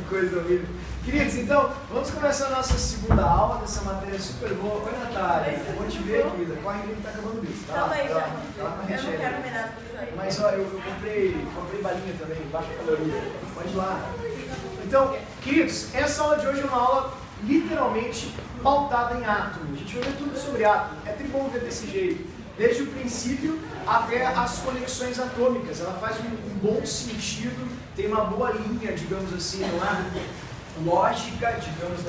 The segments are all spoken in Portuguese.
coisa horrível. Queridos, então, vamos começar a nossa segunda aula dessa matéria super boa. Oi, Natália. Vou te ver, querida. Corre que tá acabando o bicho. Calma aí, já. Eu não quero ver nada com isso aí. Mas, ó, eu comprei balinha também, baixa caloria. Pode ir lá. Então, queridos, essa aula de hoje é uma aula literalmente pautada em átomo. A gente vai ver tudo sobre átomo. É bom ver desse jeito. Desde o princípio até as conexões atômicas. Ela faz um bom sentido, tem uma boa linha, digamos assim, não é? Lógica, digamos,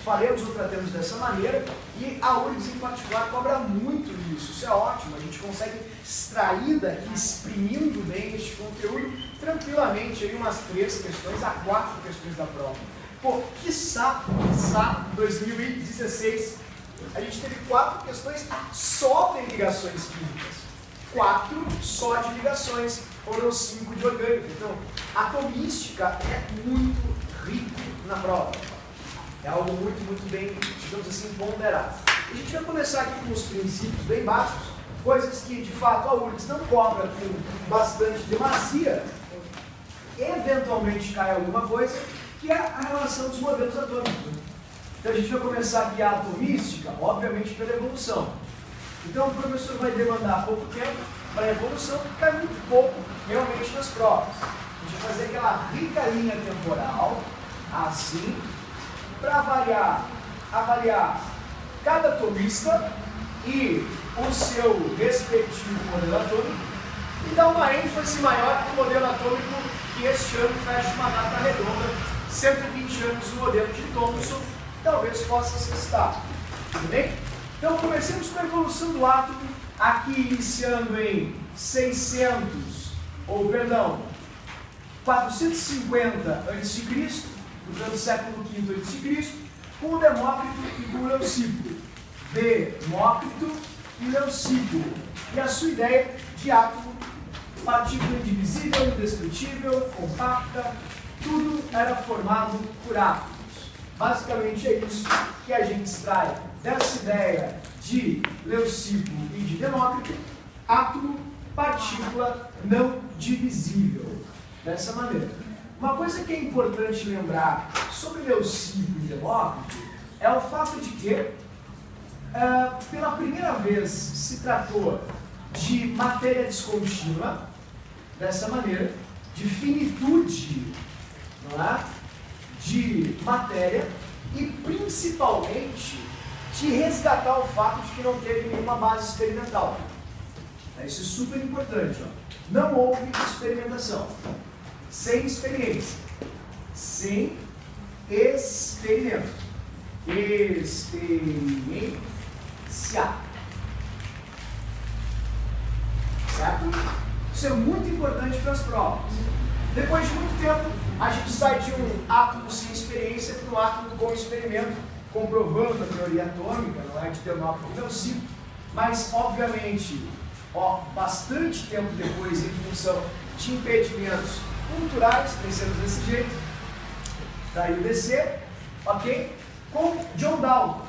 faremos ou tratemos dessa maneira, e a URGS em particular cobra muito nisso. Isso é ótimo, a gente consegue extrair daqui, exprimindo bem este conteúdo tranquilamente, aí umas 3 questões a 4 questões da prova. Pô, quiçá 2016, a gente teve 4 questões só de ligações químicas. 4 só de ligações, foram 5 de orgânica. Então, atomística é muito rico na prova. É algo muito bem, digamos assim, ponderado. A gente vai começar aqui com os princípios bem básicos, coisas que, de fato, a URGS não cobra com bastante demasia. Eventualmente cai alguma coisa, que é a relação dos modelos atômicos. Então, a gente vai começar aqui a atomística, obviamente, pela evolução. Então, o professor vai demandar pouco tempo para a evolução, que cai muito pouco, realmente, nas provas. A gente vai fazer aquela rica linha temporal, assim, para avaliar cada atomista e o seu respectivo modelo atômico e dar uma ênfase maior no modelo atômico que este ano fecha uma data redonda, 120 anos do modelo de Thomson, talvez possa se citar. Tudo bem? Então, comecemos com a evolução do átomo, aqui iniciando em 450 a.C., portanto, século V a.C., com o Demócrito e com o Leucipo. Demócrito e Leucipo. E a sua ideia de átomo, partícula indivisível, indestrutível, compacta, tudo era formado por átomos. Basicamente é isso que a gente extrai dessa ideia de Leucipo e de Demócrito, átomo, partícula não divisível. Dessa maneira. Uma coisa que é importante lembrar sobre Leucipo e Demócrito é o fato de que, pela primeira vez, se tratou de matéria descontínua, dessa maneira, de finitude, não é? De matéria e, principalmente, de resgatar o fato de que não teve nenhuma base experimental. Isso é super importante. Ó. Não houve experimentação. Sem experiência. Sem experimento. Experiência. Certo? Isso é muito importante para as provas. Depois de muito tempo, a gente sai de um átomo sem experiência para um átomo com experimento, comprovando a teoria atômica, não é, de Demócrito e Leucipo, mas, obviamente, bastante tempo depois, em função de impedimentos culturais, pensamos desse jeito, daí o DC, ok? Com John Dalton.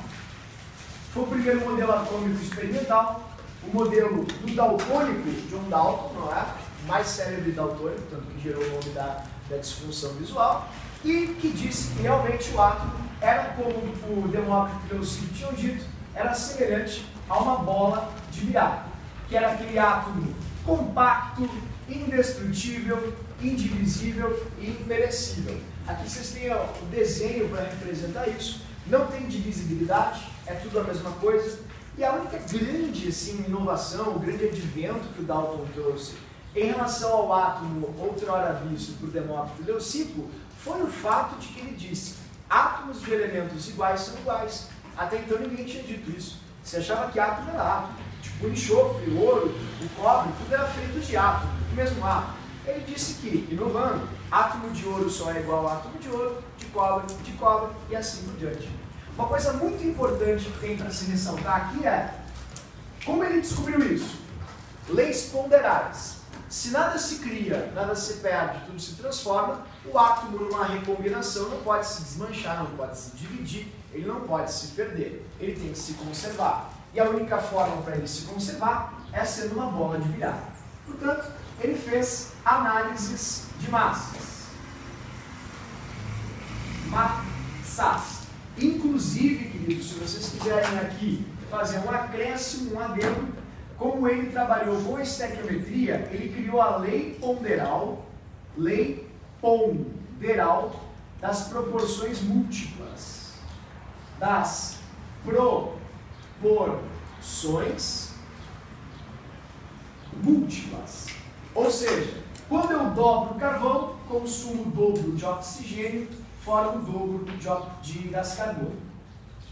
Foi o primeiro modelo atômico experimental, o modelo do daltônico, John Dalton, não é? Mais célebre daltônico, tanto que gerou o nome da disfunção visual, e que disse que realmente o átomo era, como o Demócrito e o Leucipo tinham dito, era semelhante a uma bola de bilhar, que era aquele átomo compacto, indestrutível, indivisível e imperecível. Aqui vocês têm o desenho para representar isso. Não tem divisibilidade, é tudo a mesma coisa. E a única grande inovação, o grande advento que o Dalton trouxe em relação ao átomo outrora visto por Demócrito e Leucipo foi o fato de que ele disse: átomos de elementos iguais são iguais. Até então ninguém tinha dito isso. Você achava que átomo era átomo. Tipo o enxofre, o ouro, o cobre, tudo era feito de átomo, do mesmo átomo. Ele disse que, inovando, átomo de ouro só é igual a átomo de ouro, de cobre e assim por diante. Uma coisa muito importante que tem para se ressaltar aqui é como ele descobriu isso. Leis ponderais. Se nada se cria, nada se perde, tudo se transforma, o átomo numa recombinação não pode se desmanchar, não pode se dividir, ele não pode se perder, ele tem que se conservar. E a única forma para ele se conservar é sendo uma bola de bilhar. Portanto, ele fez análises de massas. massas. Inclusive, queridos, se vocês quiserem aqui fazer um acréscimo, um adendo, como ele trabalhou com estequiometria, ele criou a lei ponderal das proporções múltiplas, das proporções múltiplas. Ou seja, quando eu dobro o carvão, consumo o dobro de oxigênio, fora o dobro de gás carbônico.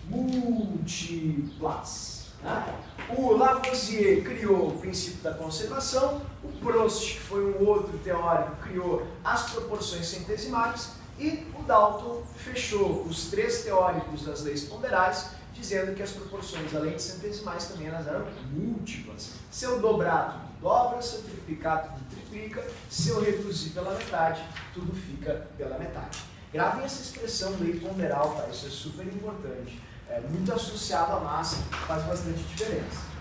Múltiplas. Né? O Lavoisier criou o princípio da conservação, o Prost, que foi um outro teórico, criou as proporções centesimais, e o Dalton fechou os três teóricos das leis ponderais, dizendo que as proporções, além de centesimais, também elas eram múltiplas. Se eu dobrar, tudo dobra, se eu triplicar, tudo triplica, se eu reduzir pela metade, tudo fica pela metade. Gravem essa expressão, lei ponderal, tá? Isso é super importante. É muito associado à massa, faz bastante diferença.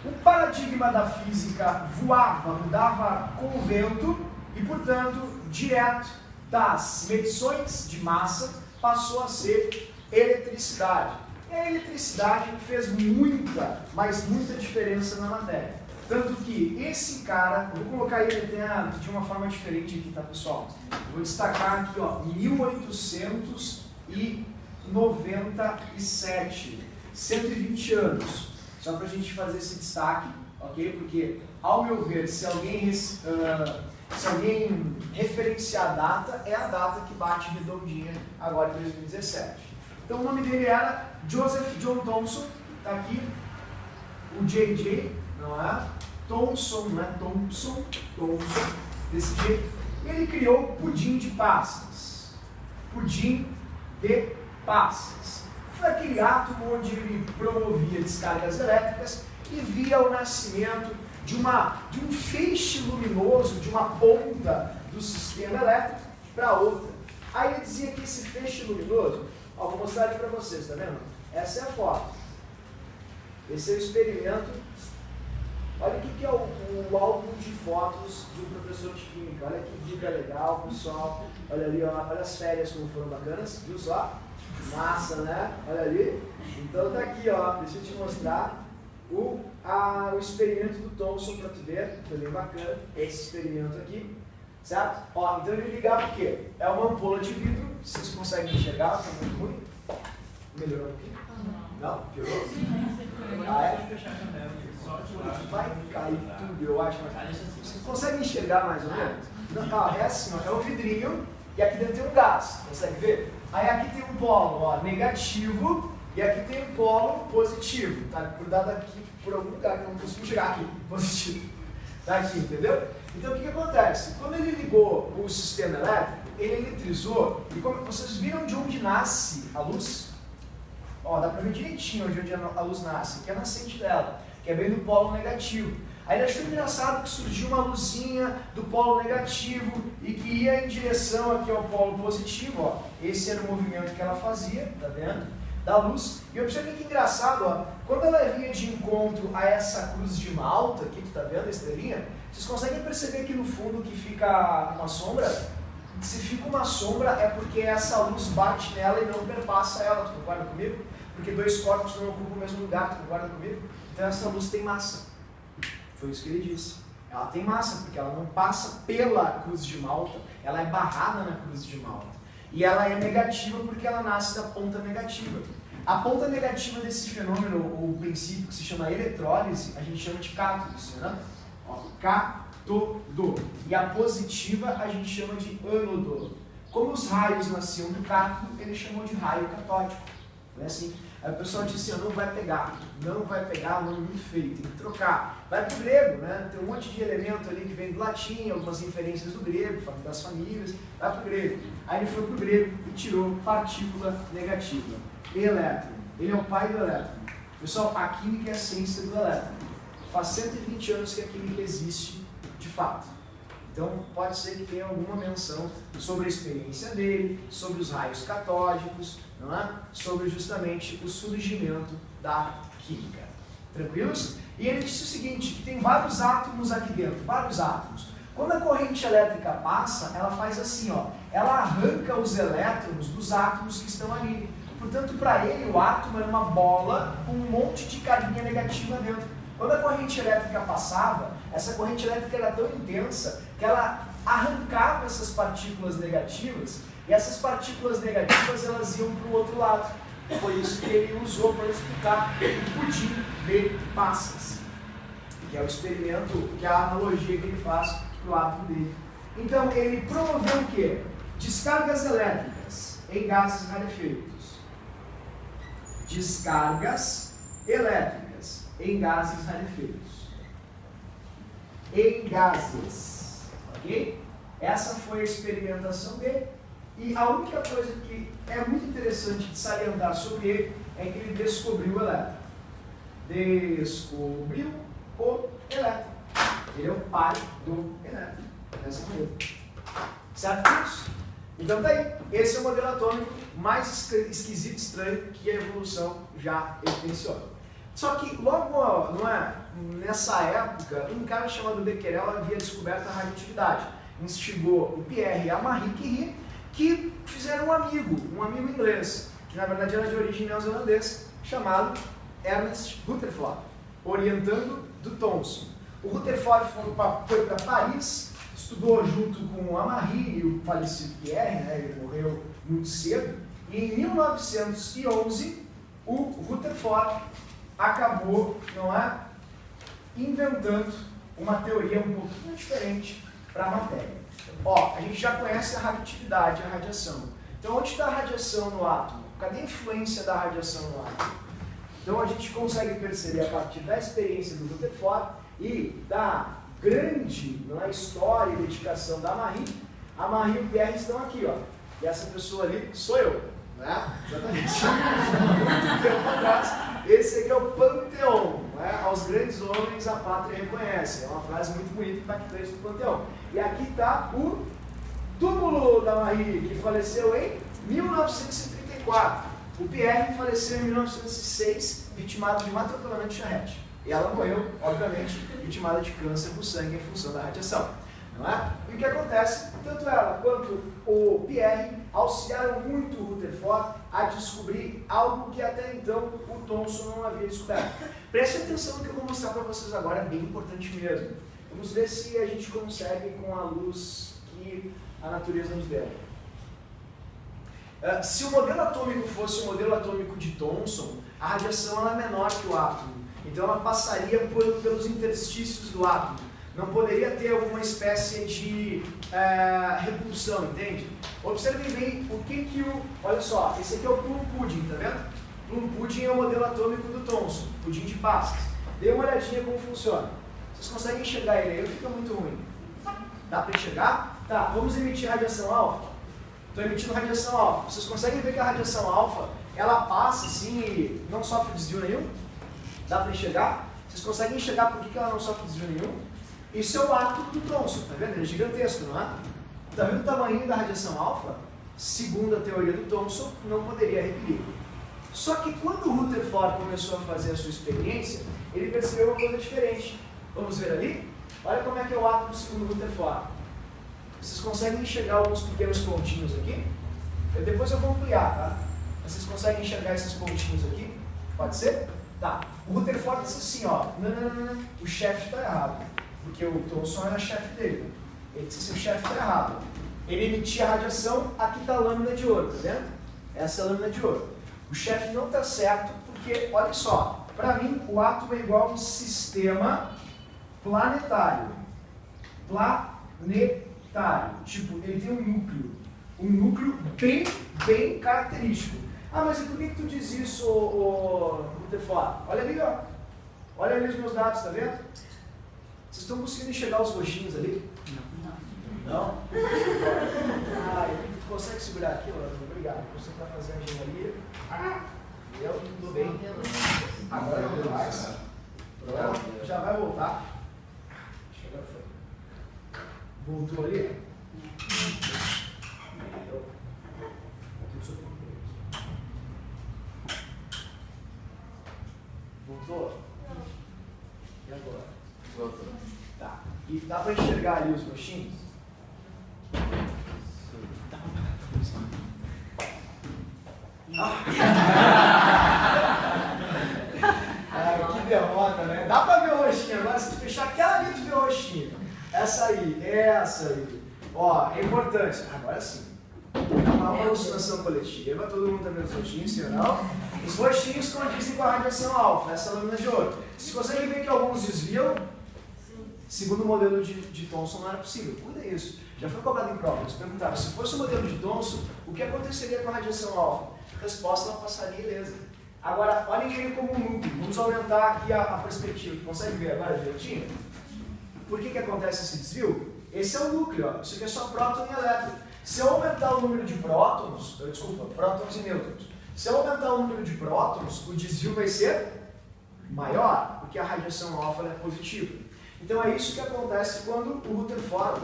O paradigma da física mudava com o vento e, portanto, direto das medições de massa passou a ser eletricidade. E a eletricidade fez muita, mas muita diferença na matéria. Tanto que esse cara, eu vou colocar ele até de uma forma diferente aqui, tá, pessoal? Eu vou destacar aqui, ó, 1897, 120 anos. Só para a gente fazer esse destaque, ok? Porque, ao meu ver, se alguém referenciar a data, é a data que bate redondinha agora em 2017. Então o nome dele era Joseph John Thomson, tá aqui, o JJ, não é? Thomson, não é Thomson, desse jeito. E ele criou o pudim de passas. Pudim de passas. Foi aquele átomo onde ele promovia descargas elétricas e via o nascimento de um feixe luminoso, de uma ponta do sistema elétrico para outra. Aí ele dizia que esse feixe luminoso, ó, vou mostrar aqui para vocês, tá vendo? Essa é a foto. Esse é o experimento. Olha o que é o álbum de fotos de um professor de química. Olha que dica legal, pessoal. Olha ali, ó, olha as férias como foram bacanas, viu só? Massa, né? Olha ali. Então tá aqui, ó, deixa eu te mostrar o experimento do Thomson para tu ver, foi bem bacana, esse experimento aqui, certo? Ó, então ele ligava o quê? É uma ampola de vidro, vocês conseguem enxergar, tá muito ruim? Melhorou um pouquinho? Não? Piorou? Ah, é? Vai cair tudo, eu acho, mas vocês conseguem enxergar mais ou menos? Não, é assim, ó, é um vidrinho e aqui dentro tem um gás, consegue ver? Aí aqui tem um polo, ó, negativo, e aqui tem um polo positivo, tá grudado aqui por algum lugar que eu não consigo chegar aqui, positivo. Tá aqui, entendeu? Então o que acontece? Quando ele ligou o sistema elétrico, ele eletrizou, e como vocês viram de onde nasce a luz? Ó, dá pra ver direitinho de onde a luz nasce, que é a nascente dela, que é bem do polo negativo. Aí ele achou engraçado que surgiu uma luzinha do polo negativo e que ia em direção aqui ao polo positivo, ó. Esse era o movimento que ela fazia, tá vendo? Da luz. E observe que engraçado, ó. Quando ela vinha de encontro a essa cruz de Malta, aqui tu tá vendo a estrelinha, vocês conseguem perceber aqui no fundo que fica uma sombra? Se fica uma sombra é porque essa luz bate nela e não perpassa ela, tu concorda comigo? Porque dois corpos não ocupam o mesmo lugar, tu concorda comigo? Então essa luz tem massa. Foi isso que ele disse. Ela tem massa, porque ela não passa pela cruz de Malta, ela é barrada na cruz de Malta. E ela é negativa porque ela nasce da ponta negativa. A ponta negativa desse fenômeno, o princípio que se chama eletrólise, a gente chama de cátodo, né? Ó, cátodo. E a positiva a gente chama de ânodo. Como os raios nasciam do cátodo, ele chamou de raio catódico. Foi assim. Aí o pessoal disse assim, não vai pegar, não, muito feio, tem que trocar. Vai para o grego, né? Tem um monte de elemento ali que vem do latim, algumas inferências do grego, das famílias, vai para o grego. Aí ele foi para o grego e tirou partícula negativa, elétron. Ele é o pai do elétron. Pessoal, a química é a ciência do elétron. Faz 120 anos que a química existe de fato. Então pode ser que tenha alguma menção sobre a experiência dele, sobre os raios catódicos, não é? Sobre justamente o surgimento da química. Tranquilos? E ele disse o seguinte, que tem vários átomos aqui dentro, vários átomos. Quando a corrente elétrica passa, ela faz assim, ó, ela arranca os elétrons dos átomos que estão ali. Portanto, para ele, o átomo era uma bola com um monte de carguinha negativa dentro. Quando a corrente elétrica passava, essa corrente elétrica era tão intensa que ela arrancava essas partículas negativas, e essas partículas negativas elas iam para o outro lado. Foi isso que ele usou para explicar o pudim de massas, que é o experimento, que é a analogia que ele faz para o átomo dele. Então, ele promoveu o quê? Descargas elétricas em gases rarefeitos. Descargas elétricas em gases rarefeitos. Em gases. Ok? Essa foi a experimentação dele. E a única coisa que é muito interessante de salientar sobre ele é que ele descobriu o elétron. Descobriu o elétron. Ele é o pai do elétron. Dessa maneira. Certo, amigos? Então tá aí. Esse é o modelo atômico mais esquisito e estranho que a evolução já evidenciou. Só que logo nessa época, um cara chamado Becquerel havia descoberto a radioatividade. Instigou o Pierre e a Marie Curie, que fizeram um amigo inglês, que na verdade era de origem neozelandesa, chamado Ernest Rutherford, orientando do Thomson. O Rutherford foi para Paris, estudou junto com a Marie e o falecido Pierre, né, ele morreu muito cedo, e em 1911 o Rutherford acabou, inventando uma teoria um pouquinho diferente para a matéria. Ó, a gente já conhece a radioatividade, a radiação. Então, onde está a radiação no átomo? Cadê a influência da radiação no átomo? Então, a gente consegue perceber a partir da experiência do Rutherford e da grande história e dedicação da Marie. A Marie e o Pierre estão aqui, ó. E essa pessoa ali sou eu, né? Exatamente. Muito tempo atrás. Esse aqui é o Panteão, né? Aos grandes homens a pátria reconhece. É uma frase muito bonita e impactante do Panteão. E aqui está o túmulo da Marie, que faleceu em 1934. O Pierre faleceu em 1906, vitimado de um atropelamento de charrete. E ela morreu, obviamente, vitimada de câncer no sangue em função da radiação. Não é? E o que acontece? Tanto ela quanto o Pierre auxiliaram muito o Rutherford a descobrir algo que até então o Thomson não havia descoberto. Preste atenção no que eu vou mostrar para vocês agora, é bem importante mesmo. Vamos ver se a gente consegue com a luz que a natureza nos deu. Se o modelo atômico fosse o modelo atômico de Thomson, a radiação ela é menor que o átomo. Então ela passaria pelos interstícios do átomo. Não poderia ter alguma espécie de repulsão, entende? Observem bem o que o... Olha só, esse aqui é o Plum Pudding, tá vendo? Plum Pudding é o modelo atômico do Thomson, pudim de pastas. Dê uma olhadinha como funciona. Vocês conseguem enxergar ele aí ou fica muito ruim? Dá para enxergar? Tá, vamos emitir radiação alfa? Estou emitindo radiação alfa. Vocês conseguem ver que a radiação alfa, ela passa assim e não sofre desvio nenhum? Dá para enxergar? Vocês conseguem enxergar por que ela não sofre desvio nenhum? Isso é o átomo do Thomson, tá vendo? Ele é gigantesco, não é? Tá vendo o tamanho da radiação alfa? Segundo a teoria do Thomson, não poderia repelir. Só que quando o Rutherford começou a fazer a sua experiência, ele percebeu uma coisa diferente. Vamos ver ali? Olha como é que é o átomo segundo o Rutherford. Vocês conseguem enxergar alguns pequenos pontinhos aqui? Depois eu vou ampliar, tá? Vocês conseguem enxergar esses pontinhos aqui? Pode ser? Tá. O Rutherford disse assim, ó, não, o chefe está errado. Porque o Thomson era chefe dele. Ele disse assim, o chefe está errado. Ele emitia radiação, aqui está a lâmina de ouro, tá vendo? Essa é a lâmina de ouro. O chefe não está certo, porque, olha só, para mim o átomo é igual a um sistema planetário. Planetário. Tipo, ele tem um núcleo bem característico. Ah, mas e por que tu diz isso, Rutherford? Olha ali, ó. Olha ali os meus dados, tá vendo? Vocês estão conseguindo enxergar os roxinhos ali? Não? Ah, tu consegue segurar aqui, ó? Obrigado. Você está fazendo engenharia. Eu tudo bem. Agora eu vou mais. Pronto, já vai voltar. Agora foi. Voltou ali? Voltou? E agora? Voltou. Tá. E dá para enxergar ali os roxinhos? Que derrota, né? Dá pra ver o roxinho. Agora, se tu fechar aquela ali, tu vê o roxinho. Essa aí. Ó, é importante. Agora sim. É uma alucinação coletiva. Todo mundo tá vendo os roxinhos, sim ou não? Os roxinhos condizem com a radiação alfa, essa lâmina de ouro. Vocês conseguem ver que alguns desviam? Segundo o modelo de Thomson não era possível. Cuida isso. Já foi cobrado em prova. Eles perguntaram, se fosse o modelo de Thomson, o que aconteceria com a radiação alfa? A resposta ela passaria ilesa. Agora, olhem ele como um núcleo. Vamos aumentar aqui a perspectiva. Consegue ver agora direitinho? Por que acontece esse desvio? Esse é o núcleo. Ó. Isso aqui é só próton e elétron. Se eu aumentar o número de prótons e nêutrons. Se eu aumentar o número de prótons, o desvio vai ser maior, porque a radiação alfa é positiva. Então é isso que acontece quando o Rutherford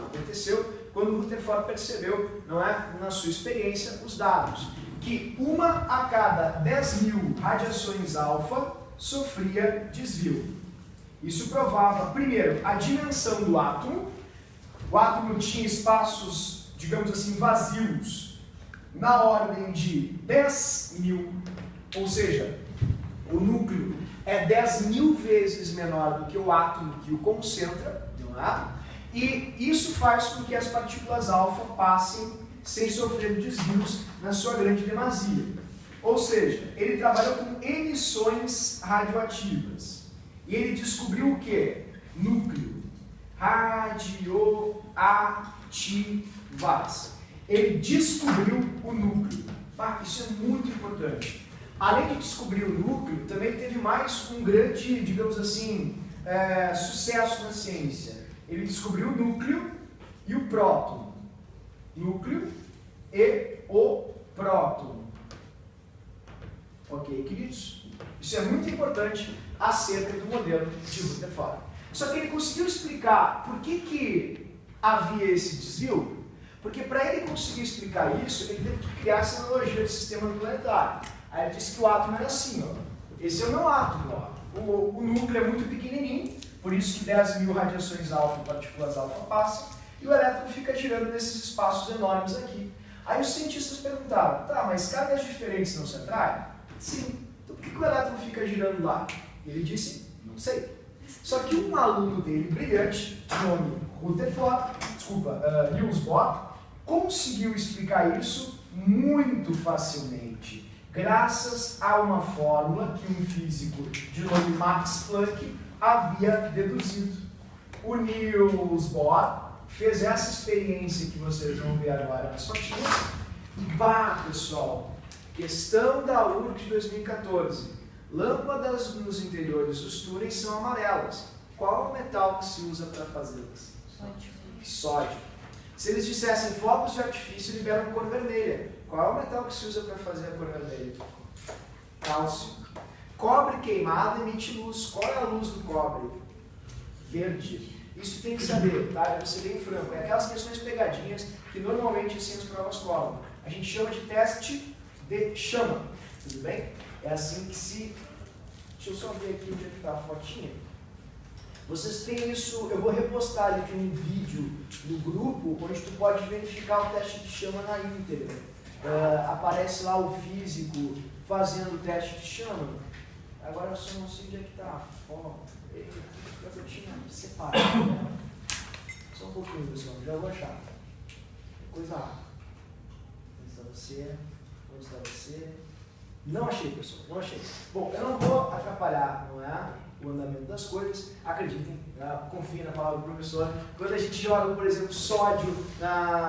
percebeu, não é, na sua experiência, os dados, que 1 a cada 10.000 radiações alfa sofria desvio. Isso provava, primeiro, a dimensão do átomo. O átomo tinha espaços, digamos assim, vazios, na ordem de 10.000, ou seja, o núcleo é 10.000 vezes menor do que o átomo que o concentra, não é? E isso faz com que as partículas alfa passem sem sofrer desvios na sua grande demasia. Ou seja, ele trabalhou com emissões radioativas. E ele descobriu o quê? Núcleo. Radioativas. Ele descobriu o núcleo. Isso é muito importante. Além de descobrir o núcleo, também teve mais um grande, digamos assim, sucesso na ciência. Ele descobriu o núcleo e o próton. Núcleo e o próton. Ok, queridos? Isso é muito importante acerca do modelo de Rutherford. Só que ele conseguiu explicar por que havia esse desvio, porque para ele conseguir explicar isso, ele teve que criar essa analogia do sistema planetário. Aí ele disse que o átomo era assim, ó. Esse é o meu átomo, ó. O núcleo é muito pequenininho, por isso que 10.000 radiações alfa e partículas alfa passam, e o elétron fica girando nesses espaços enormes aqui. Aí os cientistas perguntaram, tá, mas cargas diferentes não se atraem? Sim. Então por que o elétron fica girando lá? E ele disse, não sei. Só que um aluno dele, brilhante, de nome Niels Bohr, conseguiu explicar isso muito facilmente, graças a uma fórmula que um físico de nome Max Planck havia deduzido. O Niels Bohr fez essa experiência que vocês vão ver agora nas fotinhas. E pessoal, questão da URC de 2014. Lâmpadas nos interiores dos túneis são amarelas. Qual é o metal que se usa para fazê-las? Sódio. Se eles dissessem fogos de artifício liberam cor vermelha, qual é o metal que se usa para fazer a cor vermelha? Cálcio. Cobre queimado emite luz. Qual é a luz do cobre? Verde. Isso tem que saber, tá? Eu vou ser bem franco. É aquelas questões pegadinhas que normalmente assim as provas cobram. A gente chama de teste de chama. Tudo bem? É assim que se... Deixa eu só ver aqui onde está a fotinha. Vocês têm isso, eu vou repostar ali um vídeo no grupo, onde tu pode verificar o teste de chama na íntegra. Aparece lá o físico fazendo o teste de chama. Agora eu só não sei onde é que está a foto. Eu tinha separado. Né? Só um pouquinho, pessoal, já vou achar. Coisa rápida. Onde está você? Não achei, pessoal, não achei. Bom, eu não vou atrapalhar, não é? O andamento das coisas, acreditem, confiem na palavra do professor. Quando a gente joga, por exemplo, sódio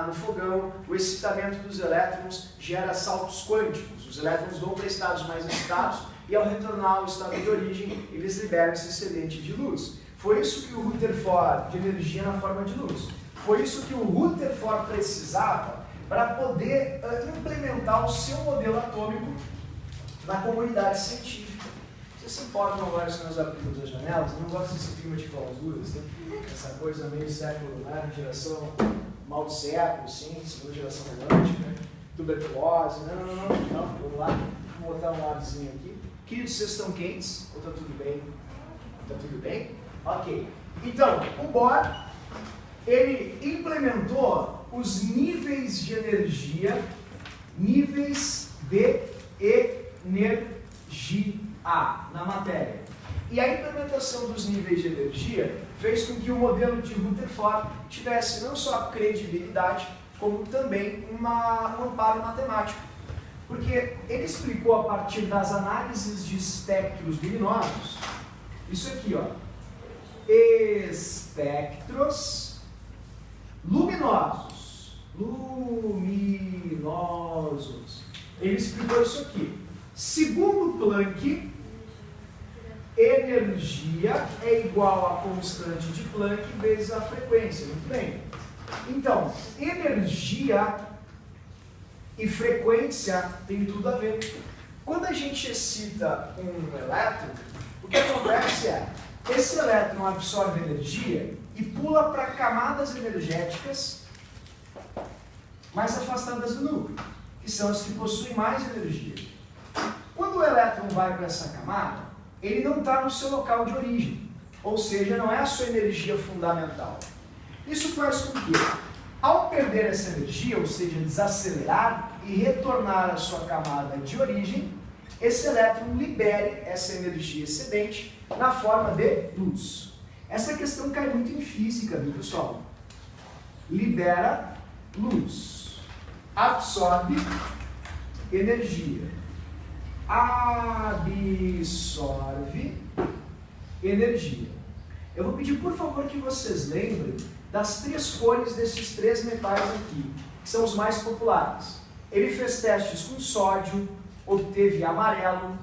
no fogão, o excitamento dos elétrons gera saltos quânticos. Os elétrons vão para estados mais excitados e, ao retornar ao estado de origem, eles liberam esse excedente de luz. Foi isso que o Rutherford, de energia na forma de luz, foi isso que o Rutherford precisava para poder implementar o seu modelo atômico na comunidade científica. Vocês se importam agora se nós abrimos as janelas? Eu não gosto desse clima de clausuras, né? Essa coisa meio século, né? Geração mal do século, sim, segunda geração romântica, tuberculose, não, vamos lá, vou botar um ladozinho aqui. Queridos, vocês estão quentes? Ou está tudo bem? Está tudo bem? Ok. Então, o Bohr ele implementou os níveis de energia, níveis de energia na matéria. E a implementação dos níveis de energia fez com que o modelo de Rutherford tivesse não só credibilidade, como também um amparo matemático. Porque ele explicou a partir das análises de espectros luminosos, isso aqui, ó, espectros luminosos, ele explicou isso aqui. Segundo Planck, energia é igual a constante de Planck vezes a frequência. Muito bem. Então, energia e frequência tem tudo a ver. Quando a gente excita um elétron, o que acontece é, esse elétron absorve energia e pula para camadas energéticas mais afastadas do núcleo, que são as que possuem mais energia. Quando o elétron vai para essa camada, ele não está no seu local de origem, ou seja, não é a sua energia fundamental. Isso faz com que, ao perder essa energia, ou seja, desacelerar e retornar à sua camada de origem, esse elétron libere essa energia excedente na forma de luz. Essa questão cai muito em física, viu, pessoal? Libera luz, absorve energia, absorve energia. Eu vou pedir, por favor, que vocês lembrem das 3 cores desses 3 metais aqui, que são os mais populares. Ele fez testes com sódio, obteve amarelo.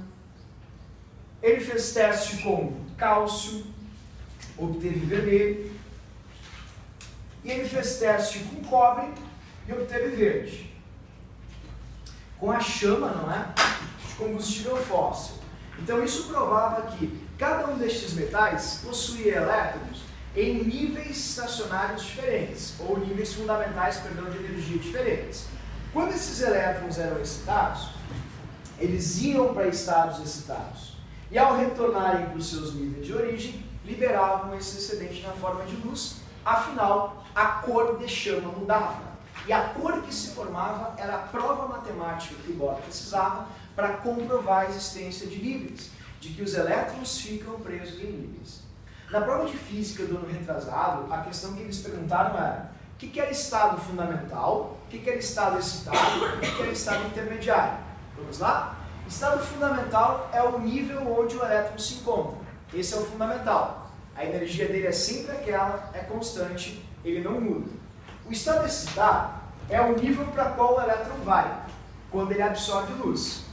Ele fez teste com cálcio, obteve vermelho. E ele fez teste com cobre e obteve verde. Com a chama, não é? De combustível fóssil. Então isso provava que cada um destes metais possuía elétrons em níveis estacionários diferentes, ou níveis fundamentais, perdão, de energia diferentes. Quando esses elétrons eram excitados, eles iam para estados excitados. E ao retornarem para os seus níveis de origem, liberavam esse excedente na forma de luz, afinal, a cor de chama mudava. E a cor que se formava era a prova matemática que o Bohr precisava para comprovar a existência de níveis, de que os elétrons ficam presos em níveis. Na prova de física do ano retrasado, a questão que eles perguntaram era o que era estado fundamental, o que era estado excitado, o que era estado intermediário. Vamos lá? Estado fundamental é o nível onde o elétron se encontra. Esse é o fundamental. A energia dele é sempre aquela, é constante, ele não muda. O estado excitado é o nível para qual o elétron vai, quando ele absorve luz,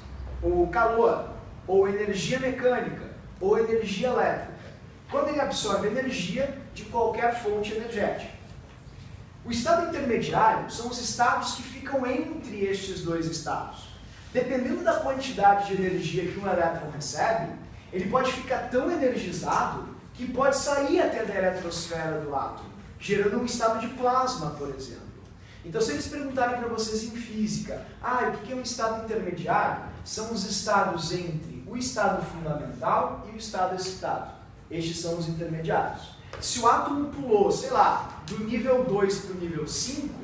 ou calor, ou energia mecânica, ou energia elétrica. Quando ele absorve energia de qualquer fonte energética. O estado intermediário são os estados que ficam entre estes dois estados. Dependendo da quantidade de energia que um elétron recebe, ele pode ficar tão energizado que pode sair até da eletrosfera do átomo, gerando um estado de plasma, por exemplo. Então, se eles perguntarem para vocês em física, o que é um estado intermediário? São os estados entre o estado fundamental e o estado excitado. Estes são os intermediários. Se o átomo pulou, sei lá, do nível 2 para o nível 5,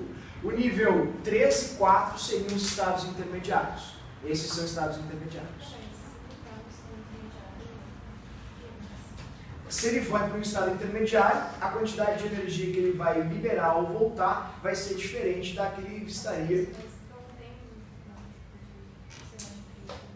o nível 3 e 4 seriam os estados intermediários. Esses são estados intermediários. Se ele for para um estado intermediário, a quantidade de energia que ele vai liberar ao voltar vai ser diferente da que ele estaria.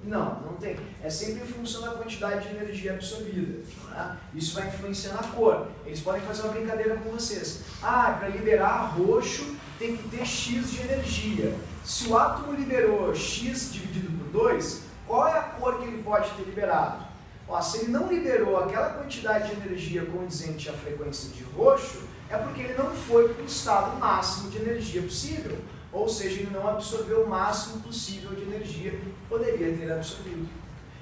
Não tem. É sempre em função da quantidade de energia absorvida. Né? Isso vai influenciar na cor. Eles podem fazer uma brincadeira com vocês. Para liberar roxo tem que ter X de energia. Se o átomo liberou X dividido por 2, qual é a cor que ele pode ter liberado? Se ele não liberou aquela quantidade de energia condizente à frequência de roxo, é porque ele não foi para o estado máximo de energia possível. Ou seja, ele não absorveu o máximo possível de energia que poderia ter absorvido.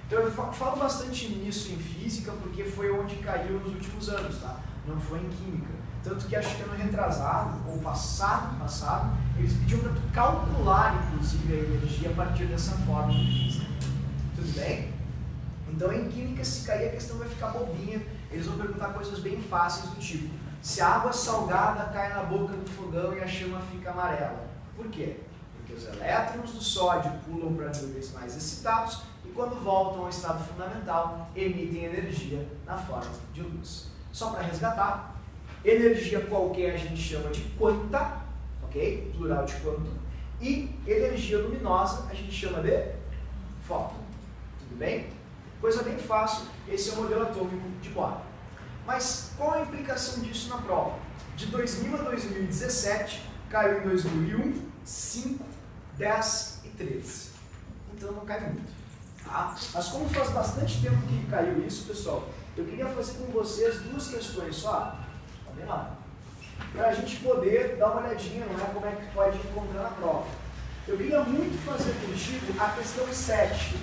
Então eu falo bastante nisso em física porque foi onde caiu nos últimos anos, tá? Não foi em química. Tanto que acho que ano retrasado, ou passado, eles pediam para tu calcular, inclusive, a energia a partir dessa forma de física. Tudo bem? Então em química, se cair, a questão vai ficar bobinha. Eles vão perguntar coisas bem fáceis do tipo: se a água salgada cai na boca do fogão e a chama fica amarela. Por quê? Porque os elétrons do sódio pulam para níveis mais excitados e quando voltam ao estado fundamental, emitem energia na forma de luz. Só para resgatar, energia qualquer a gente chama de quanta, ok? Plural de quanto. E energia luminosa a gente chama de fóton. Tudo bem? Coisa bem fácil, esse é o modelo atômico de Bohr. Mas qual a implicação disso na prova? De 2000 a 2017, caiu em 2001, 5, 10 e 13. Então não cai muito. Tá? Mas como faz bastante tempo que caiu isso, pessoal, eu queria fazer com vocês duas questões só. Tá bem lá? Para a gente poder dar uma olhadinha, não é, como é que pode encontrar na prova. Eu queria muito fazer contigo a questão 7.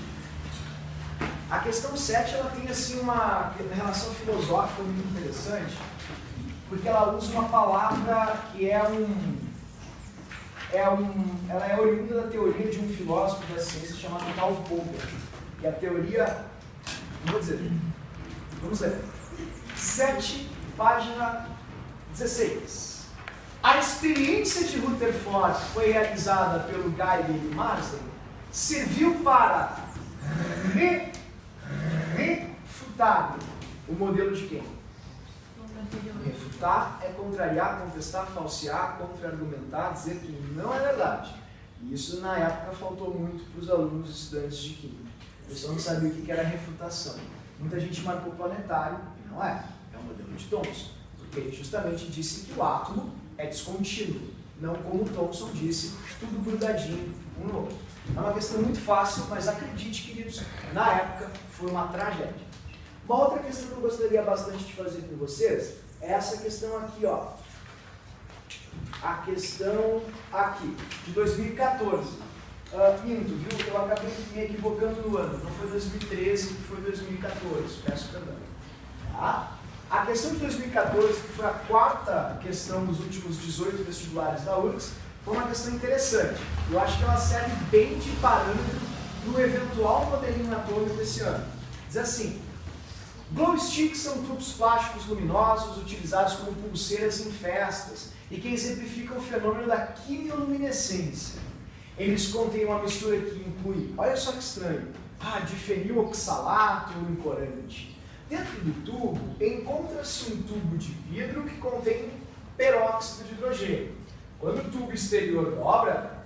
A questão 7 ela tem assim uma relação filosófica muito interessante, porque ela usa uma palavra que ela é oriunda da teoria de um filósofo da ciência chamado Karl Popper, que é a teoria, vamos ler, 7, página 16. A experiência de Rutherford foi realizada pelo Geiger e Marsden, serviu para refutar o modelo de quem? Refutar é contrariar, contestar, falsear, contra-argumentar, dizer que não é verdade. E isso na época faltou muito para os alunos estudantes de química. Eles não sabiam o que era refutação. Muita gente marcou planetário, e não é. É um modelo de Thomson. Porque ele justamente disse que o átomo é descontínuo. Não como Thomson disse, tudo grudadinho um no outro. É uma questão muito fácil, mas acredite, queridos, na época foi uma tragédia. Uma outra questão que eu gostaria bastante de fazer com vocês é essa questão aqui, ó. A questão aqui, de 2014. Minto, viu? Eu acabei me equivocando no ano. Não foi 2013, foi 2014. Peço perdão. Tá? A questão de 2014, que foi a quarta questão dos últimos 18 vestibulares da URGS, foi uma questão interessante. Eu acho que ela serve bem de parâmetro para o eventual modelinho atômico desse ano. Diz assim: glow sticks são tubos plásticos luminosos utilizados como pulseiras em festas e que exemplificam o fenômeno da quimioluminescência. Eles contêm uma mistura que inclui, olha só que estranho, difeniloxalato e um corante. Dentro do tubo encontra-se um tubo de vidro que contém peróxido de hidrogênio. Quando o tubo exterior dobra,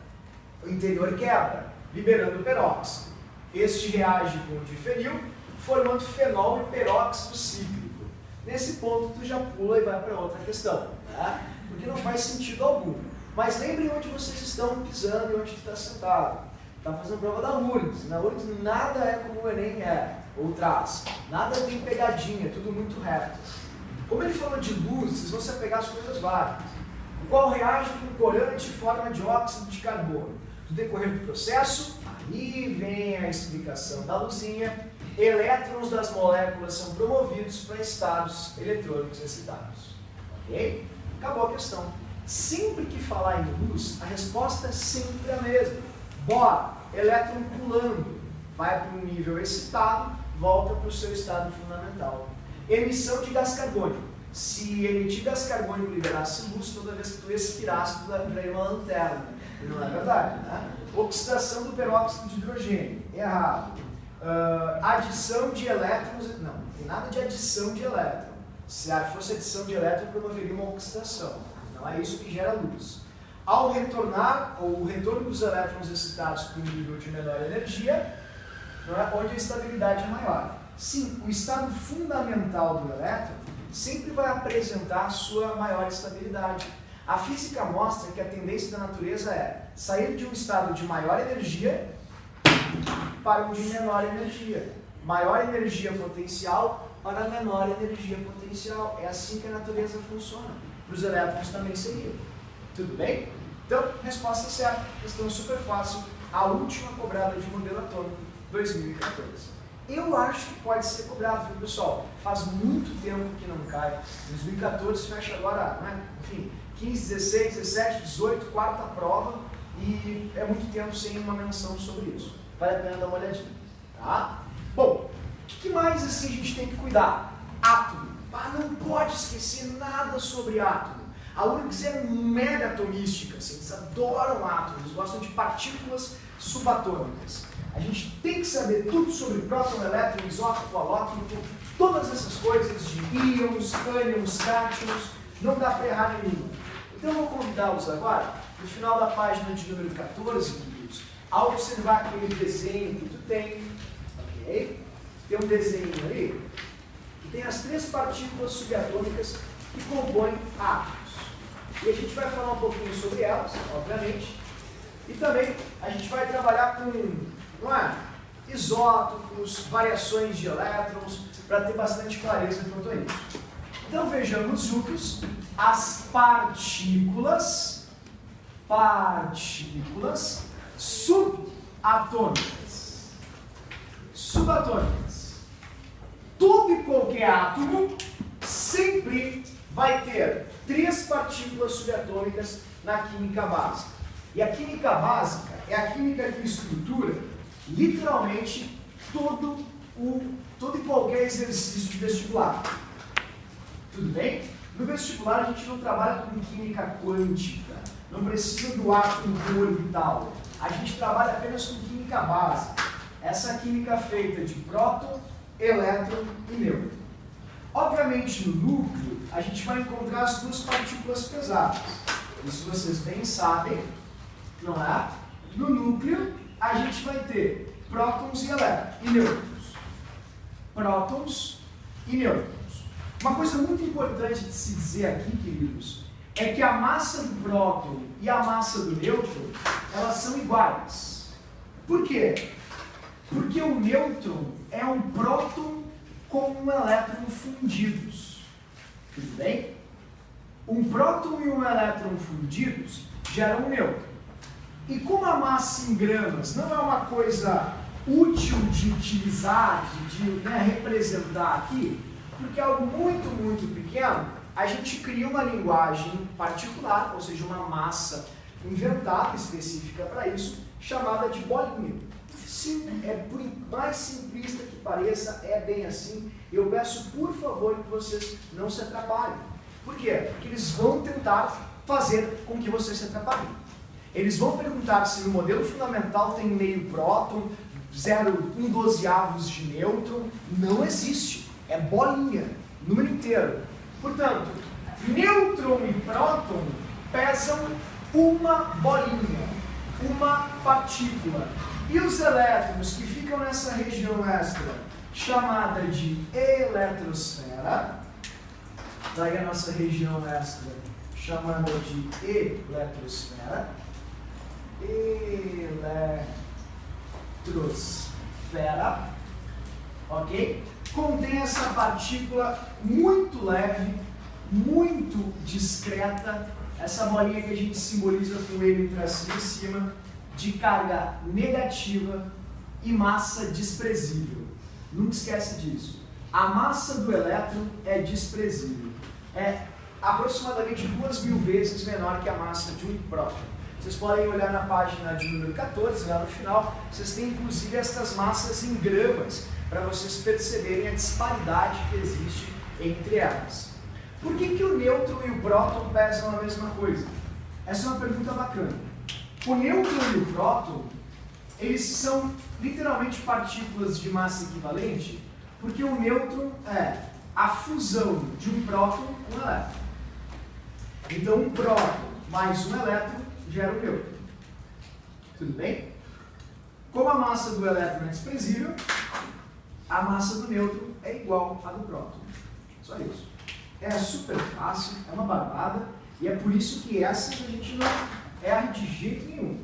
o interior quebra, liberando peróxido. Este reage com o difenil, formando fenol e peróxido cíclico. Nesse ponto, tu já pula e vai para outra questão, tá? Porque não faz sentido algum. Mas lembrem onde vocês estão pisando e onde tu está sentado. Está fazendo prova da URGS. Na URGS nada é como o Enem é, ou traz. Nada tem pegadinha, é tudo muito reto. Como ele falou de luz, vocês vão se apegar às coisas básicas. O qual reage com corante e forma dióxido de carbono. No decorrer do processo, aí vem a explicação da luzinha. Elétrons das moléculas são promovidos para estados eletrônicos excitados. Ok? Acabou a questão. Sempre que falar em luz, a resposta é sempre a mesma. Bohr, elétron pulando, vai para um nível excitado, volta para o seu estado fundamental. Emissão de gás carbônico. Se emitir gás carbônico liberasse luz, toda vez que tu expirasse, tu daria uma lanterna. Não é verdade, né? Oxidação do peróxido de hidrogênio. Errado. Adição de elétrons. Não, não tem nada de adição de elétron. Se fosse adição de elétron, promoveria uma oxidação. Não é isso que gera luz. Ao retornar, ou o retorno dos elétrons excitados para um nível de menor energia, não é, onde a estabilidade é maior. Sim, o estado fundamental do elétron sempre vai apresentar a sua maior estabilidade. A física mostra que a tendência da natureza é sair de um estado de maior energia para um de menor energia. Maior energia potencial para menor energia potencial. É assim que a natureza funciona. Para os elétrons também seria. Tudo bem? Então, resposta certa. Questão super fácil. A última cobrada de modelo atômico, 2014. Eu acho que pode ser cobrado, viu, pessoal? Faz muito tempo que não cai. 2014 fecha agora, né? Enfim, 15, 16, 17, 18, quarta prova. E é muito tempo sem uma menção sobre isso. Vale a pena dar uma olhadinha. Tá? Bom, o que mais assim a gente tem que cuidar? Átomo. não pode esquecer nada sobre átomo. A URGS é mega atomística, assim, eles adoram átomos, eles gostam de partículas subatômicas. A gente tem que saber tudo sobre próton, elétron, isótopo, alótopo, todas essas coisas de íons, ânions, cátions, não dá para errar nenhuma. Então eu vou convidá-los agora, no final da página de número 14, queridos, a observar aquele desenho que tu tem, ok? Tem um desenho ali, que tem as 3 partículas subatômicas que compõem átomos. E a gente vai falar um pouquinho sobre elas, obviamente, e também a gente vai trabalhar com, não é, isótopos, variações de elétrons, para ter bastante clareza quanto a isso. Então vejamos juntos as partículas subatômicas. Subatômicas. Todo e qualquer átomo sempre vai ter 3 partículas subatômicas na química básica. E a química básica é a química que estrutura literalmente todo e qualquer exercício de vestibular. Tudo bem? No vestibular a gente não trabalha com química quântica, não precisa do átomo do orbital. A gente trabalha apenas com química básica. Essa química feita de próton, elétron e nêutron. Obviamente no núcleo a gente vai encontrar as 2 partículas pesadas. Isso vocês bem sabem, não é? No núcleo a gente vai ter prótons e elétrons e nêutrons. Prótons e nêutrons. Uma coisa muito importante de se dizer aqui, queridos, é que a massa do próton e a massa do nêutron, elas são iguais. Por quê? Porque o nêutron é um próton com um elétron fundidos. Tudo bem? Um próton e um elétron fundidos geram um nêutron. E como a massa em gramas não é uma coisa útil de utilizar, de representar aqui, porque é algo muito pequeno, a gente cria uma linguagem particular, ou seja, uma massa inventada, específica para isso, chamada de bolinha. Sim, por mais simplista que pareça, é bem assim. Eu peço, por favor, que vocês não se atrapalhem. Por quê? Porque eles vão tentar fazer com que vocês se atrapalhem. Eles vão perguntar se no modelo fundamental tem meio próton, 0,1/12 de nêutron. Não existe. É bolinha, número inteiro. Portanto, nêutron e próton pesam uma bolinha, uma partícula. E os elétrons que ficam nessa região extra, chamada de eletrosfera, daí a nossa região extra, chamada de eletrosfera, ok? Contém essa partícula muito leve, muito discreta, essa bolinha que a gente simboliza com ele para cima e cima, de carga negativa e massa desprezível. Nunca esquece disso. A massa do elétron é desprezível. É aproximadamente 2.000 vezes menor que a massa de um próton. Vocês podem olhar na página de número 14, lá no final, vocês têm inclusive estas massas em gramas, para vocês perceberem a disparidade que existe entre elas. Por que o nêutron e o próton pesam a mesma coisa? Essa é uma pergunta bacana. O nêutron e o próton, eles são literalmente partículas de massa equivalente, porque o nêutron é a fusão de um próton com um elétron. Então um próton mais um elétron gera um nêutron. Tudo bem? Como a massa do elétron é desprezível, a massa do nêutron é igual à do próton. Só isso. É super fácil, é uma barbada, e é por isso que essa a gente não erra de jeito nenhum.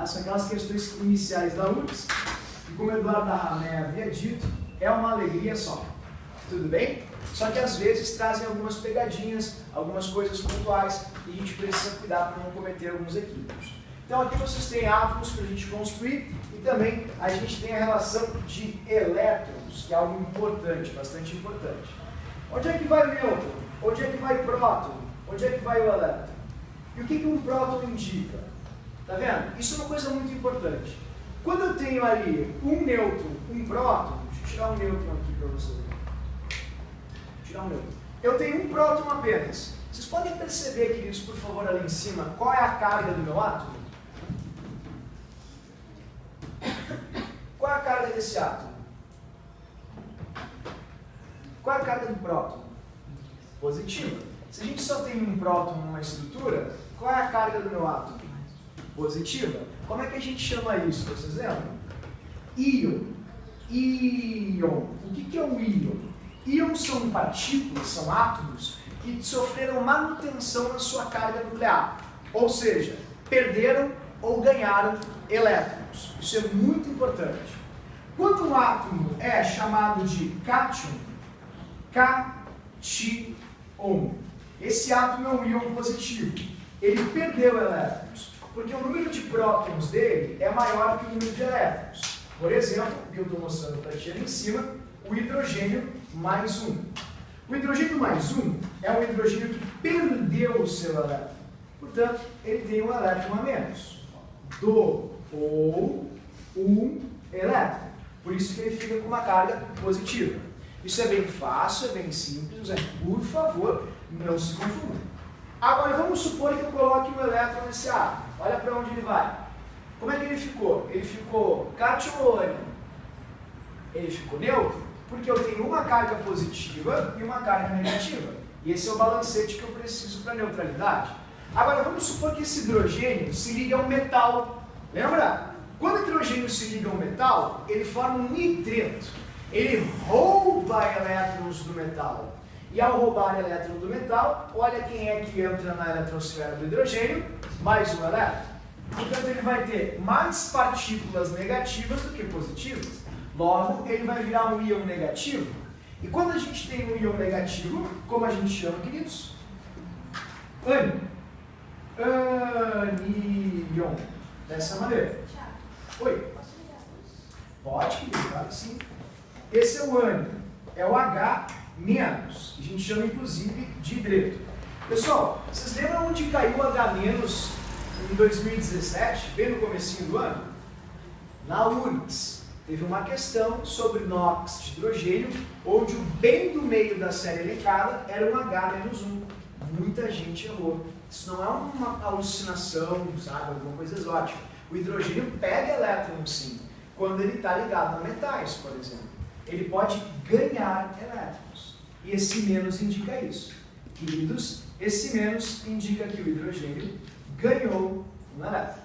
São aquelas questões iniciais da URGS, que como o Eduardo da Ramé havia dito, é uma alegria só. Tudo bem? Só que às vezes trazem algumas pegadinhas, algumas coisas pontuais, e a gente precisa cuidar para não cometer alguns equívocos. Então aqui vocês têm átomos para a gente construir, e também a gente tem a relação de elétrons, que é algo importante, bastante importante. Onde é que vai o nêutron? Onde é que vai o próton? Onde é que vai o elétron? E o que um próton indica? Tá vendo? Isso é uma coisa muito importante. Quando eu tenho ali um nêutron, um próton, deixa eu tirar um nêutron aqui para vocês. Deixa tirar um nêutron. Eu tenho um próton apenas. Vocês podem perceber, queridos, por favor, ali em cima, qual é a carga do meu átomo? Qual é a carga desse átomo? Qual é a carga do próton? Positiva. Se a gente só tem um próton numa estrutura, qual é a carga do meu átomo? Positiva. Como é que a gente chama isso? Vocês lembram? Íon. Íon. O que é um íon? Íons são partículas, são átomos que sofreram manutenção na sua carga nuclear. Ou seja, perderam ou ganharam elétrons. Isso é muito importante. Quando um átomo é chamado de cátion, cation, esse átomo é um íon positivo. Ele perdeu elétrons, porque o número de prótons dele é maior que o número de elétrons. Por exemplo, o que eu estou mostrando para ti ali em cima, o hidrogênio mais 1. O hidrogênio mais 1 é um hidrogênio que perdeu o seu elétron. Portanto, ele tem um elétron a menos. Ou um elétron. Por isso que ele fica com uma carga positiva. Isso é bem fácil, é bem simples, por favor, não se confunda. Agora, vamos supor que eu coloque um elétron nesse átomo. Olha para onde ele vai. Como é que ele ficou? Ele ficou cátion ou ânion? Ele ficou neutro, porque eu tenho uma carga positiva e uma carga negativa. E esse é o balancete que eu preciso para neutralidade. Agora, vamos supor que esse hidrogênio se liga a um metal. Lembra? Quando o hidrogênio se liga a um metal, ele forma um nitreto. Ele rouba elétrons do metal. E ao roubar elétron do metal, olha quem é que entra na eletrosfera do hidrogênio, mais um elétron. Portanto, ele vai ter mais partículas negativas do que positivas. Logo, ele vai virar um íon negativo. E quando a gente tem um íon negativo, como a gente chama, queridos? Ânion. Anion. Dessa maneira. Oi? Pode, querido, claro que sim. Esse é o ânion. É o H-, que a gente chama, inclusive, de hidreto. Pessoal, vocês lembram onde caiu o H- em 2017, bem no comecinho do ano? Na URGS. Teve uma questão sobre NOx de hidrogênio, onde o bem do meio da série elencada era um H-1. Muita gente errou. Isso não é uma alucinação, sabe, alguma coisa exótica. O hidrogênio pega elétron, sim, quando ele está ligado a metais, por exemplo. Ele pode ganhar elétrons. E esse menos indica isso. Queridos, esse menos indica que o hidrogênio ganhou um elétron.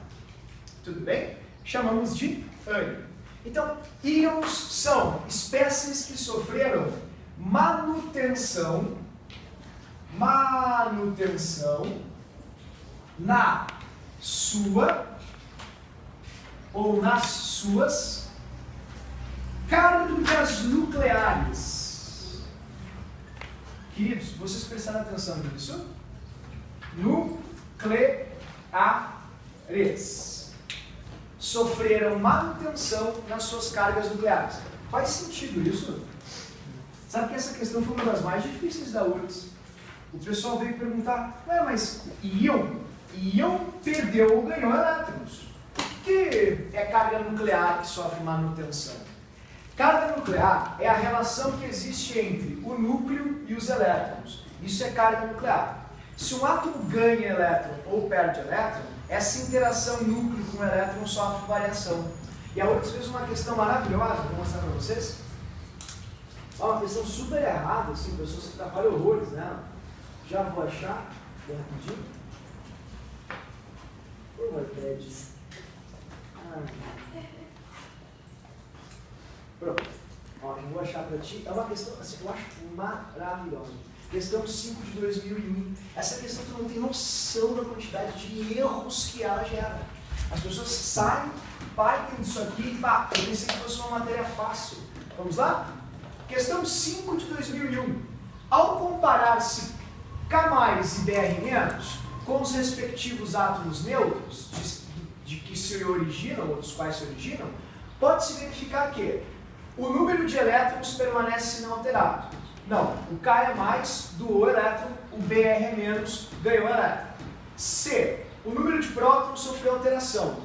Tudo bem? Chamamos de ânion. Então, íons são espécies que sofreram manutenção na sua ou nas suas cargas nucleares. Queridos, vocês prestaram atenção nisso? Nucleares. Sofreram manutenção nas suas cargas nucleares. Faz sentido isso? Sabe que essa questão foi uma das mais difíceis da URGS. O pessoal veio perguntar, mas íon perdeu ou ganhou elétrons. O que é carga nuclear que sofre manutenção? Carga nuclear é a relação que existe entre o núcleo e os elétrons. Isso é carga nuclear. Se um átomo ganha elétron ou perde elétron, essa interação núcleo com elétron sofre variação. E a URGS fez uma questão maravilhosa, vou mostrar para vocês. Uma questão super errada, assim, pessoas que atrapalham horrores nela. Já vou achar, bem rapidinho. Ô, iPad. Pronto. Ó, eu vou achar para ti. É uma questão, assim, eu acho maravilhosa. Questão 5 de 2001. Essa questão tu não tem noção da quantidade de erros que ela gera. As pessoas saem, partem disso aqui e eu pensei que fosse uma matéria fácil. Vamos lá? Questão 5 de 2001. Ao comparar-se K+ e Br- com os respectivos átomos neutros, de que se originam, ou dos quais se originam, pode-se verificar que o número de elétrons permanece inalterado. Não, o K é mais, doou elétron, o Br- ganhou elétron. C, o número de prótons sofreu alteração.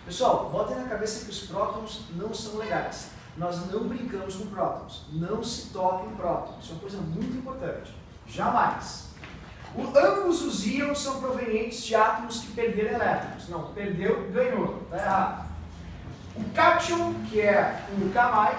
Pessoal, botem na cabeça que os prótons não são legais. nós não brincamos com prótons. Não se toca em prótons. Isso é uma coisa muito importante. Jamais. Ambos os íons são provenientes de átomos que perderam elétrons. Não, perdeu, ganhou. Está errado. O cátion, que é um K+,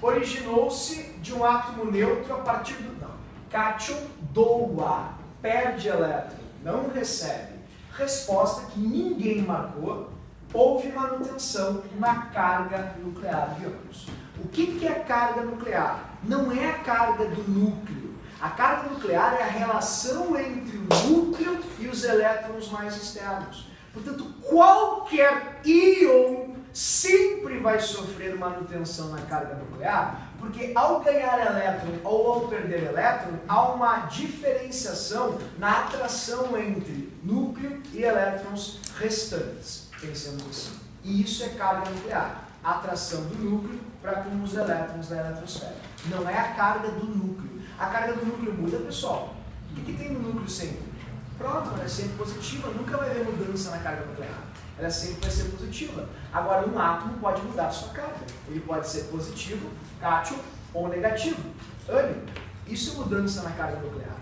originou-se de um átomo neutro a partir do... Não. Cátion doa, perde elétron, não recebe. Resposta que ninguém marcou. Houve manutenção na carga nuclear de ambos. O que é carga nuclear? Não é a carga do núcleo. A carga nuclear é a relação entre o núcleo e os elétrons mais externos. Portanto, qualquer íon sempre vai sofrer manutenção na carga nuclear, porque ao ganhar elétron ou ao perder elétron, há uma diferenciação na atração entre núcleo e elétrons restantes. Pensemos assim. E isso é carga nuclear. A atração do núcleo para com os elétrons da eletrosfera. Não é a carga do núcleo. A carga do núcleo muda, pessoal. O que tem no núcleo sempre? Próton, ela é sempre positiva, nunca vai haver mudança na carga nuclear. Ela sempre vai ser positiva. Agora, um átomo pode mudar a sua carga. Ele pode ser positivo, cátion ou negativo. Ânion. Isso é mudança na carga nuclear.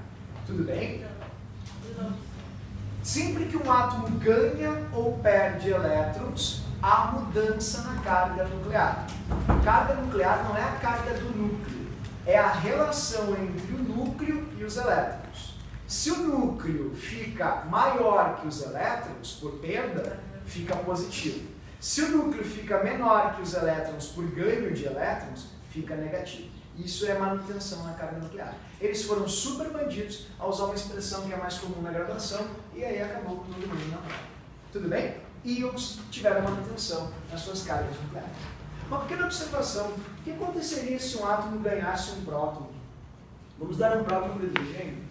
Tudo bem? Sempre que um átomo ganha ou perde elétrons, há mudança na carga nuclear. Carga nuclear não é a carga do núcleo, é a relação entre o núcleo e os elétrons. Se o núcleo fica maior que os elétrons, por perda, fica positivo. Se o núcleo fica menor que os elétrons por ganho de elétrons, fica negativo. Isso é manutenção na carga nuclear. Eles foram super bandidos a usar uma expressão que é mais comum na graduação, e aí acabou com todo mundo na prova. Tudo bem? Íons tiveram manutenção nas suas cargas nucleares. Uma pequena observação. O que aconteceria se um átomo ganhasse um próton? Vamos dar um próton para o hidrogênio?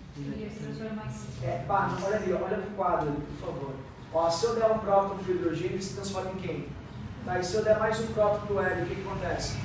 Olha ali, olha para o quadro ali, por favor. Ó, se eu der um próton para o hidrogênio, ele se transforma em quem? Tá, e se eu der mais um próton para o hélio, o que acontece?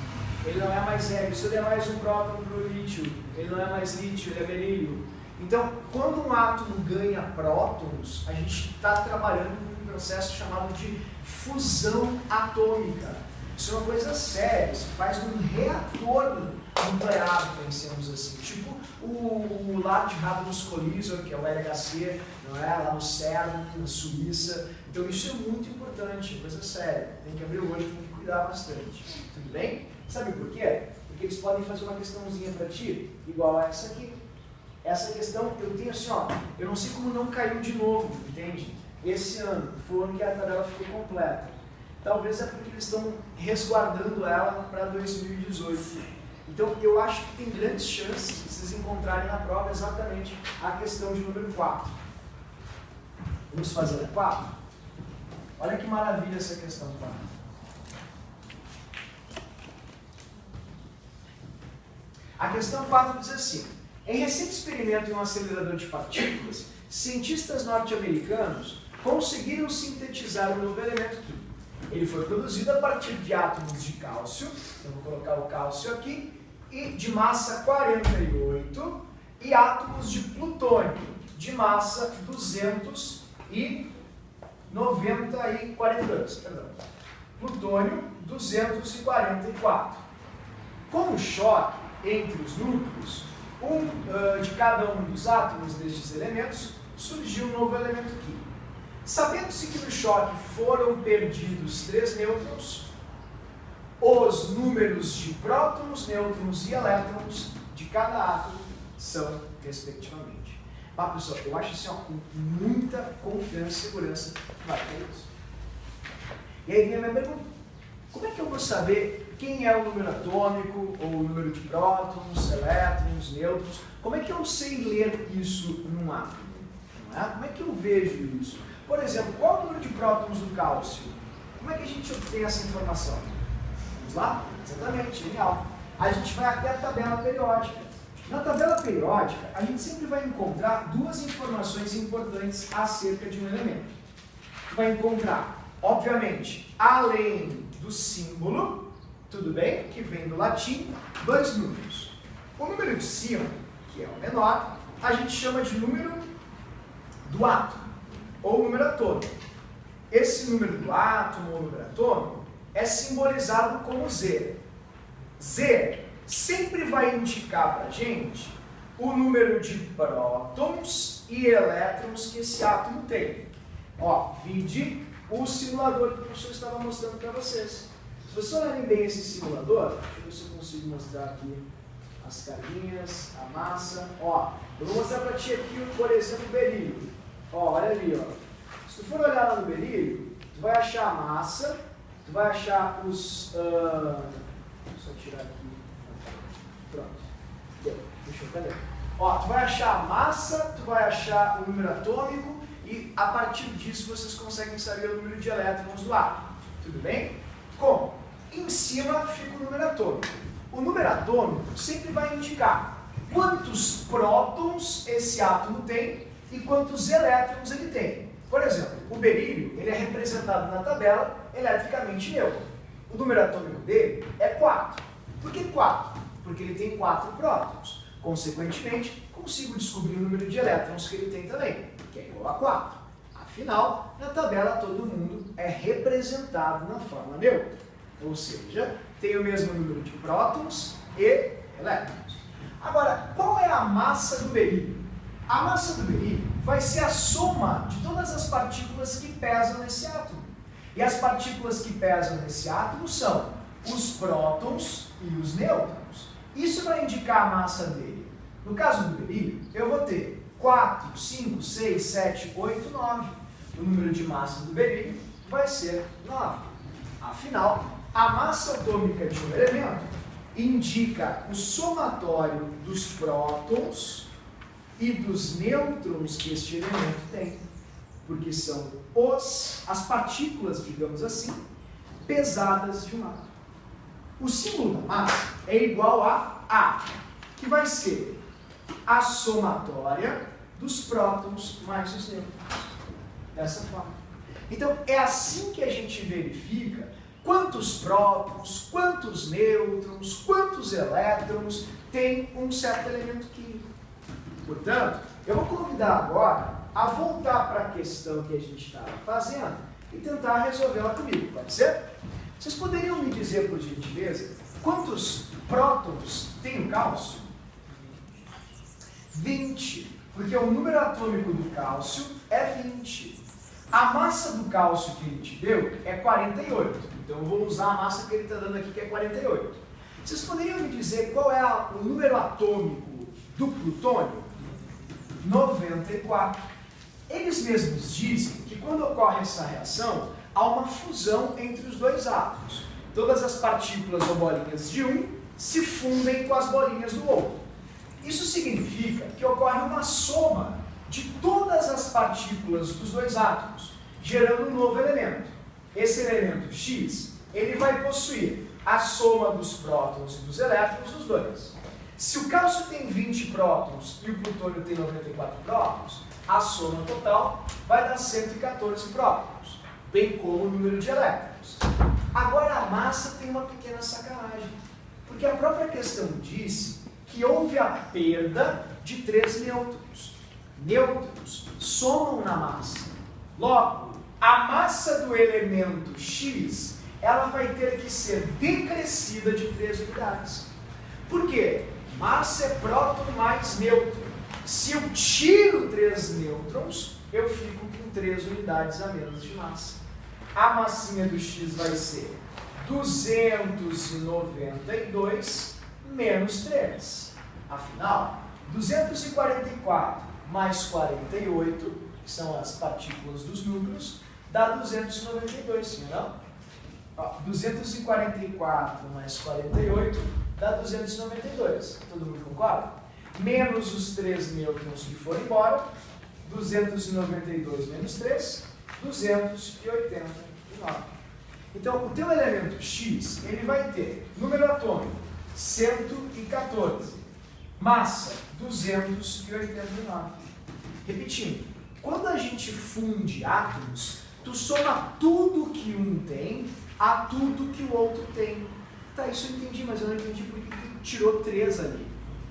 Ele não é mais hélio. Se eu der mais um próton para o lítio, ele não é mais lítio, ele é berílio. Então, quando um átomo ganha prótons, a gente está trabalhando com um processo chamado de fusão atômica. Isso é uma coisa séria, se faz num reator nuclear, pensemos assim. Tipo o Large Hadron Collider, que é o LHC, não é? Lá no CERN, na Suíça. Então isso é muito importante, coisa séria. Tem que abrir o olho, tem que cuidar bastante. Tudo bem? Sabe por quê? Porque eles podem fazer uma questãozinha para ti, igual a essa aqui. Essa questão eu tenho assim, ó, eu não sei como não caiu de novo, entende? Esse ano, foi o ano que a tabela ficou completa. Talvez é porque eles estão resguardando ela para 2018. Então eu acho que tem grandes chances de vocês encontrarem na prova exatamente a questão de número 4. Vamos fazer a 4? Olha que maravilha essa questão 4. A questão 4 diz assim: em recente experimento em um acelerador de partículas, cientistas norte-americanos conseguiram sintetizar um novo elemento químico. Ele foi produzido a partir de átomos de cálcio, eu vou colocar o cálcio aqui, e de massa 48, e átomos de plutônio, de massa 242, perdão. Plutônio 244. Com o choque entre os núcleos, de cada um dos átomos destes elementos, surgiu um novo elemento químico. Sabendo-se que no choque foram perdidos 3 nêutrons, os números de prótons, nêutrons e elétrons de cada átomo são, respectivamente. Mas, pessoal, eu acho assim, ó, com muita confiança e segurança que vai ter isso. E aí vem a minha pergunta: como é que eu vou saber quem é o número atômico, ou o número de prótons, elétrons, nêutrons? Como é que eu sei ler isso num átomo? Não é? Como é que eu vejo isso? Por exemplo, qual é o número de prótons do cálcio? Como é que a gente obtém essa informação? Vamos lá? Exatamente, genial. A gente vai até a tabela periódica. Na tabela periódica, a gente sempre vai encontrar duas informações importantes acerca de um elemento. Vai encontrar, obviamente, além do símbolo, tudo bem, que vem do latim, 2 números. O número de cima, que é o menor, a gente chama de número do átomo, ou número atômico. Esse número do átomo ou número atômico é simbolizado como Z. Z sempre vai indicar para a gente o número de prótons e elétrons que esse átomo tem. Ó, vide o simulador que o professor estava mostrando para vocês. Se vocês olharem bem esse simulador, deixa eu ver se eu consigo mostrar aqui as carguinhas, a massa. Ó, eu vou mostrar para ti aqui, por exemplo, o berílio. Ó, olha ali, ó. Se tu for olhar lá no berílio, tu vai achar a massa, tu vai achar os... deixa eu só tirar aqui. Pronto. Deixa eu ver. Ó, tu vai achar a massa, tu vai achar o número atômico e a partir disso vocês conseguem saber o número de elétrons do átomo. Tudo bem? Como? Em cima fica o número atômico. O número atômico sempre vai indicar quantos prótons esse átomo tem e quantos elétrons ele tem. Por exemplo, o berílio ele é representado na tabela eletricamente neutro. O número atômico dele é 4. Por que 4? Porque ele tem 4 prótons. Consequentemente, consigo descobrir o número de elétrons que ele tem também, que é igual a 4. Afinal, na tabela todo mundo é representado na forma neutra. Ou seja, tem o mesmo número de prótons e elétrons. Agora, qual é a massa do berílio? A massa do berílio vai ser a soma de todas as partículas que pesam nesse átomo. E as partículas que pesam nesse átomo são os prótons e os nêutrons. Isso vai indicar a massa dele. No caso do berílio, eu vou ter 4, 5, 6, 7, 8, 9. O número de massa do berílio vai ser 9. Afinal, a massa atômica de um elemento indica o somatório dos prótons e dos nêutrons que este elemento tem, porque são as partículas, digamos assim, pesadas de um átomo. O símbolo da massa é igual a A, que vai ser a somatória dos prótons mais os nêutrons. Dessa forma. Então, é assim que a gente verifica quantos prótons, quantos nêutrons, quantos elétrons tem um certo elemento químico. Portanto, eu vou convidar agora a voltar para a questão que a gente estava fazendo e tentar resolvê-la comigo, pode ser? Vocês poderiam me dizer, por gentileza, quantos prótons tem o cálcio? 20, porque o número atômico do cálcio é 20. A massa do cálcio que ele te deu é 48. Então eu vou usar a massa que ele está dando aqui, que é 48. Vocês poderiam me dizer qual é o número atômico do plutônio? 94. Eles mesmos dizem que quando ocorre essa reação, há uma fusão entre os dois átomos. Todas as partículas ou bolinhas de um se fundem com as bolinhas do outro. Isso significa que ocorre uma soma de todas as partículas dos dois átomos, gerando um novo elemento. Esse elemento X, ele vai possuir a soma dos prótons e dos elétrons dos dois. Se o cálcio tem 20 prótons e o plutônio tem 94 prótons, a soma total vai dar 114 prótons, bem como o número de elétrons. Agora a massa tem uma pequena sacanagem, porque a própria questão disse que houve a perda de 3 nêutrons. Nêutrons somam na massa. Logo, a massa do elemento X, ela vai ter que ser decrescida de 3 unidades. Por quê? Massa é próton mais nêutron. Se eu tiro 3 nêutrons, eu fico com 3 unidades a menos de massa. A massinha do X vai ser 292 menos 3. Afinal, 244 mais 48, que são as partículas dos núcleos, dá 292, sim ou não? Ó, 244 mais 48 dá 292. Todo mundo concorda? Menos os 3 nêutrons que foram embora, 292 menos 3, 289. Então, o teu elemento X, ele vai ter número atômico 114, massa 289. Repetindo, quando a gente funde átomos, tu soma tudo que um tem a tudo que o outro tem. Tá, isso eu entendi, mas eu não entendi por que tu tirou 3 ali.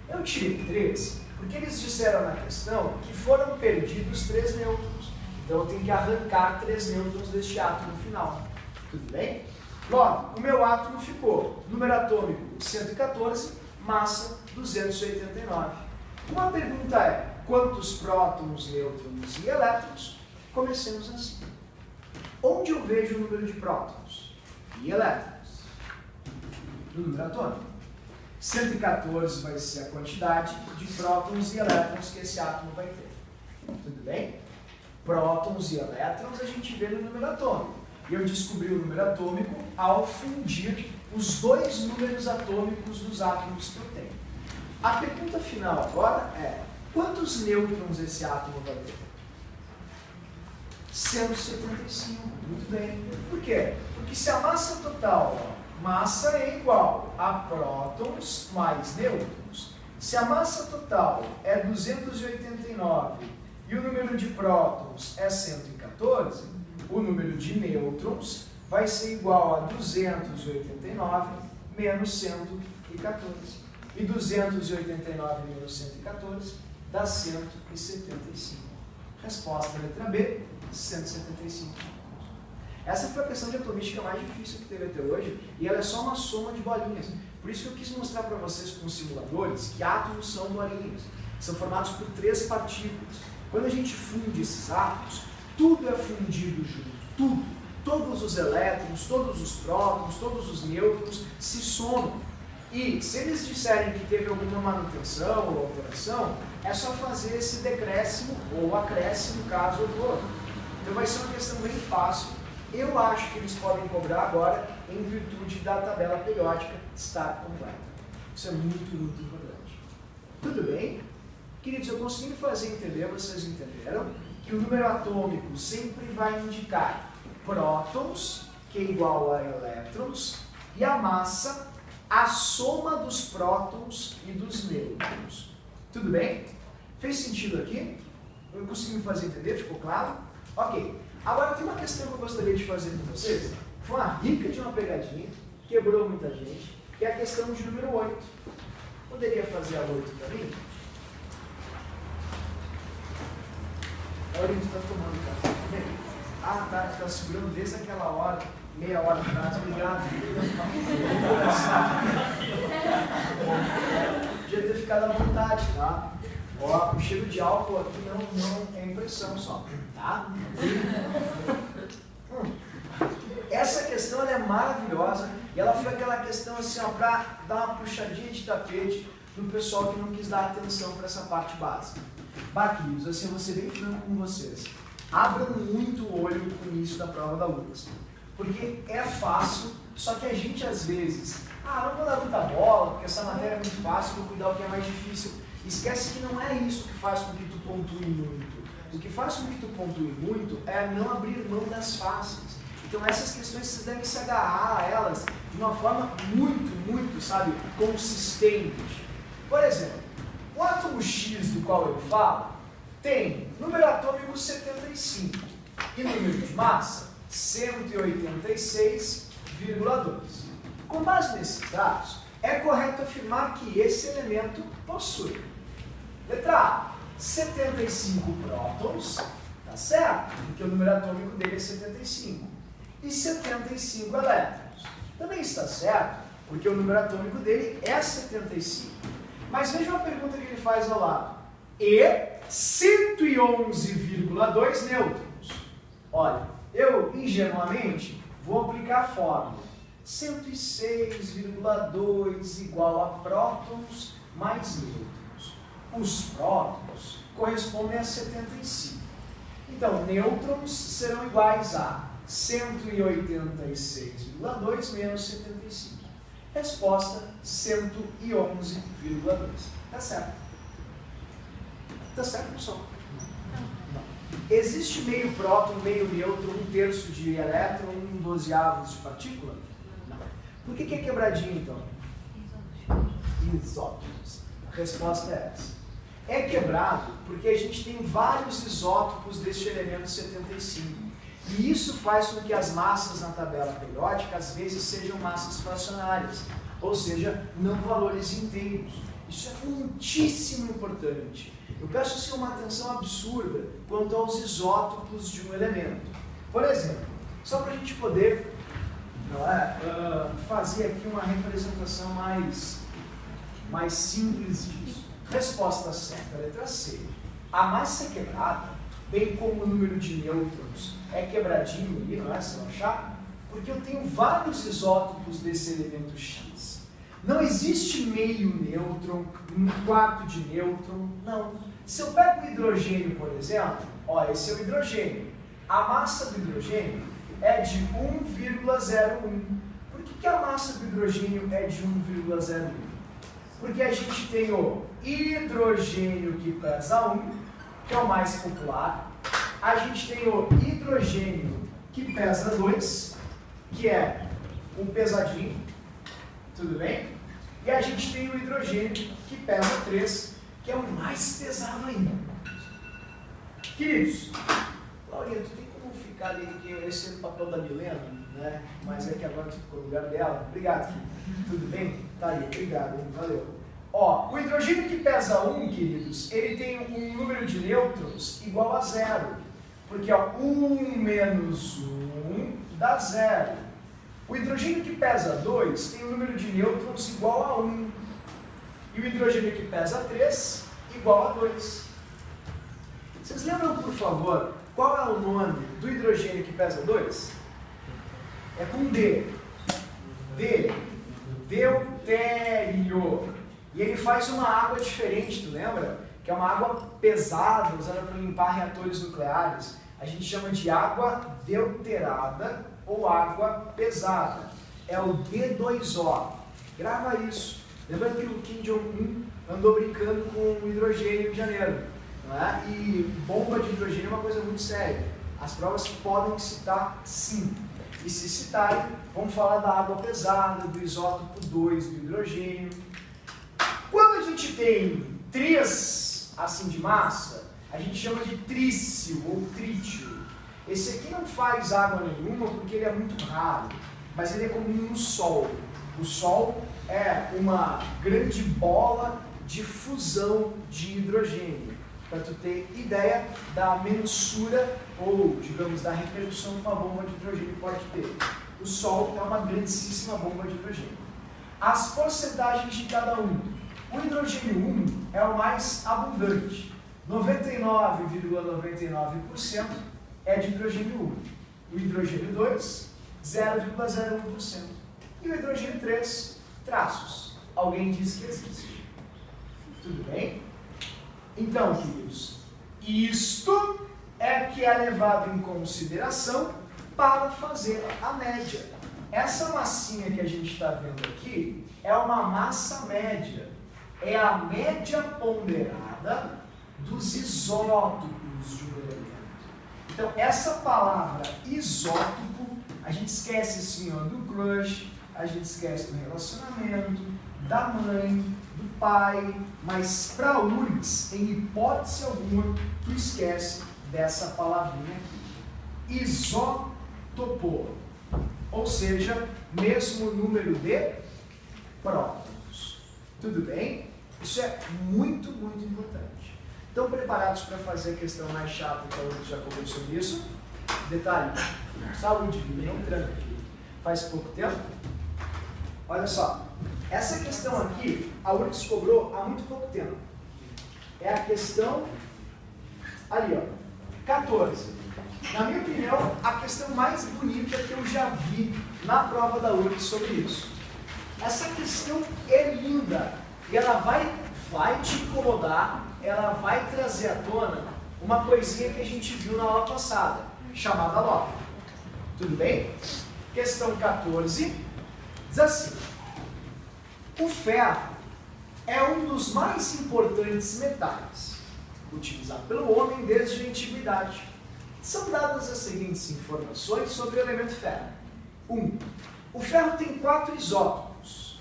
Eu tirei 3 porque eles disseram na questão que foram perdidos 3 nêutrons. Então eu tenho que arrancar 3 nêutrons deste átomo final. Tudo bem? Pronto, o meu átomo ficou número atômico 114, massa 289. Uma pergunta é, quantos prótons, nêutrons e elétrons? Comecemos assim. Onde eu vejo o número de prótons e elétrons? No número atômico. 114 vai ser a quantidade de prótons e elétrons que esse átomo vai ter. Tudo bem? Prótons e elétrons a gente vê no número atômico. E eu descobri o número atômico ao fundir os dois números atômicos dos átomos que eu tenho. A pergunta final agora é, quantos nêutrons esse átomo vai ter? 175. Muito bem. Por quê? Porque se a massa total, massa é igual a prótons mais nêutrons. Se a massa total é 289 e o número de prótons é 114, o número de nêutrons vai ser igual a 289 menos 114. E 289 menos 114 dá 175. Resposta letra B, 175. Essa foi a questão de atomística mais difícil que teve até hoje, e ela é só uma soma de bolinhas. Por isso que eu quis mostrar para vocês com os simuladores que átomos são bolinhas. São formados por 3 partículas. Quando a gente funde esses átomos, tudo é fundido junto, tudo. Todos os elétrons, todos os prótons, todos os nêutrons se somam. E se eles disserem que teve alguma manutenção ou alteração, é só fazer esse decréscimo ou acréscimo caso ocorra. Então vai ser uma questão bem fácil. Eu acho que eles podem cobrar agora em virtude da tabela periódica estar completa. Isso é muito, muito importante. Tudo bem? Queridos, eu consegui fazer entender, vocês entenderam, que o número atômico sempre vai indicar prótons, que é igual a elétrons, e a massa, a soma dos prótons e dos nêutrons. Tudo bem? Fez sentido aqui? Eu consegui me fazer entender? Ficou claro? Ok. Agora tem uma questão que eu gostaria de fazer com vocês. Foi uma rica de uma pegadinha, quebrou muita gente, que é a questão de número 8. Poderia fazer a 8 para mim? A Aurinho está tomando café também? Ah, tá, está segurando desde aquela hora, meia hora atrás, obrigado. Podia ter ficado à vontade, tá? Ó, o cheiro de álcool aqui não é impressão só, tá? Essa questão ela é maravilhosa e ela foi aquela questão assim, ó, para dar uma puxadinha de tapete no pessoal que não quis dar atenção para essa parte básica. Queridos, assim, eu vou ser bem franco com vocês. Abram muito o olho com isso da prova da URGS. Porque é fácil, só que a gente às vezes, não vou dar muita bola, porque essa matéria é muito fácil, vou cuidar o que é mais difícil. Esquece que não é isso que faz com que tu pontue muito. O que faz com que tu pontue muito é não abrir mão das fáceis. Então essas questões vocês devem se agarrar a elas de uma forma muito, sabe, consistente. Por exemplo, o átomo X do qual eu falo tem número atômico 75 e número de massa 186,2. Com base nesses dados, é correto afirmar que esse elemento possui. Letra A, 75 prótons, tá certo? Porque o número atômico dele é 75. E 75 elétrons. Também está certo, porque o número atômico dele é 75. Mas veja uma pergunta que ele faz ao lado. E 111,2 nêutrons. Olha, eu ingenuamente vou aplicar a fórmula. 106,2 igual a prótons mais nêutrons. Os prótons correspondem a 75. Então, nêutrons serão iguais a 186,2 menos 75. Resposta 111,2. Tá certo. Tá certo, pessoal? Não. Existe meio próton, meio nêutron, 1/3 de elétron, 1/12 de partícula? Não. Por que é quebradinho, então? Isótopos. A resposta é essa. É quebrado porque a gente tem vários isótopos deste elemento 75. E isso faz com que as massas na tabela periódica às vezes sejam massas fracionárias, ou seja, não valores inteiros. Isso é muitíssimo importante. Eu peço assim, uma atenção absurda quanto aos isótopos de um elemento. Por exemplo, só para a gente poder não é? Fazer aqui uma representação mais simples disso. Resposta certa, letra C. A massa é quebrada, bem como o número de nêutrons é quebradinho ali, não é? Se eu achar, porque eu tenho vários isótopos desse elemento X. Não existe meio nêutron, um quarto de nêutron, não. Se eu pego o hidrogênio, por exemplo, ó, esse é o hidrogênio. A massa do hidrogênio é de 1,01. Por que a massa do hidrogênio é de 1,01? Porque a gente tem o hidrogênio que pesa 1, que é o mais popular. A gente tem o hidrogênio que pesa 2, que é o pesadinho, tudo bem? E a gente tem o hidrogênio que pesa 3, que é o mais pesado ainda. Queridos, Laurinha, tu tem como ficar ali, que esse é o papel da Milena, né? Mas é que agora tu ficou no lugar dela. Obrigado, querido. Tudo bem? Tá aí, obrigado, valeu. Ó, o hidrogênio que pesa 1, queridos, ele tem um número de nêutrons igual a 0. Porque ó, 1 menos 1 dá 0. O hidrogênio que pesa 2 tem um número de nêutrons igual a 1. E o hidrogênio que pesa 3 igual a 2. Vocês lembram, por favor, qual é o nome do hidrogênio que pesa 2? É com D. Deutério. E ele faz uma água diferente, tu lembra? Que é uma água pesada, usada para limpar reatores nucleares. A gente chama de água deuterada ou água pesada. É o D2O. Grava isso. Lembrando que o Kim Jong-un andou brincando com o hidrogênio no Rio de Janeiro. Não é? E bomba de hidrogênio é uma coisa muito séria. As provas podem citar sim. E se citarem, vamos falar da água pesada, do isótopo 2 do hidrogênio. Quando a gente tem 3 assim de massa, a gente chama de trício ou trítio. Esse aqui não faz água nenhuma porque ele é muito raro, mas ele é comum no Sol. O Sol é uma grande bola de fusão de hidrogênio, para tu ter ideia da mensura ou, digamos, da repercussão que uma bomba de hidrogênio pode ter. O Sol é uma grandíssima bomba de hidrogênio. As porcentagens de cada um. O hidrogênio 1 é o mais abundante. 99,99% é de hidrogênio 1. O hidrogênio 2, 0,01%. E o hidrogênio 3, traços. Alguém diz que existe. Tudo bem? Então, queridos, isto é que é levado em consideração para fazer a média. Essa massinha que a gente está vendo aqui é uma massa média. É a média ponderada dos isótopos de um elemento. Então, essa palavra isótopo, a gente esquece assim, ó, do crush, a gente esquece do relacionamento, da mãe, do pai, mas para URGS, em hipótese alguma, tu esquece dessa palavrinha aqui. Isótopo, ou seja, mesmo número de prótons. Tudo bem? Isso é muito, muito importante. Estão preparados para fazer a questão mais chata que a URGS já conversou nisso? Detalhe, saúde, não tranca. Faz pouco tempo? Olha só, essa questão aqui, a URGS cobrou há muito pouco tempo. É a questão ali, ó, 14. Na minha opinião, a questão mais bonita que eu já vi na prova da URGS sobre isso. Essa questão é linda e ela vai te incomodar, ela vai trazer à tona uma coisinha que a gente viu na aula passada, chamada lógica. Tudo bem? Questão 14 diz assim: o ferro é um dos mais importantes metais utilizado pelo homem desde a antiguidade. São dadas as seguintes informações sobre o elemento ferro. 1. O ferro tem 4 isótopos.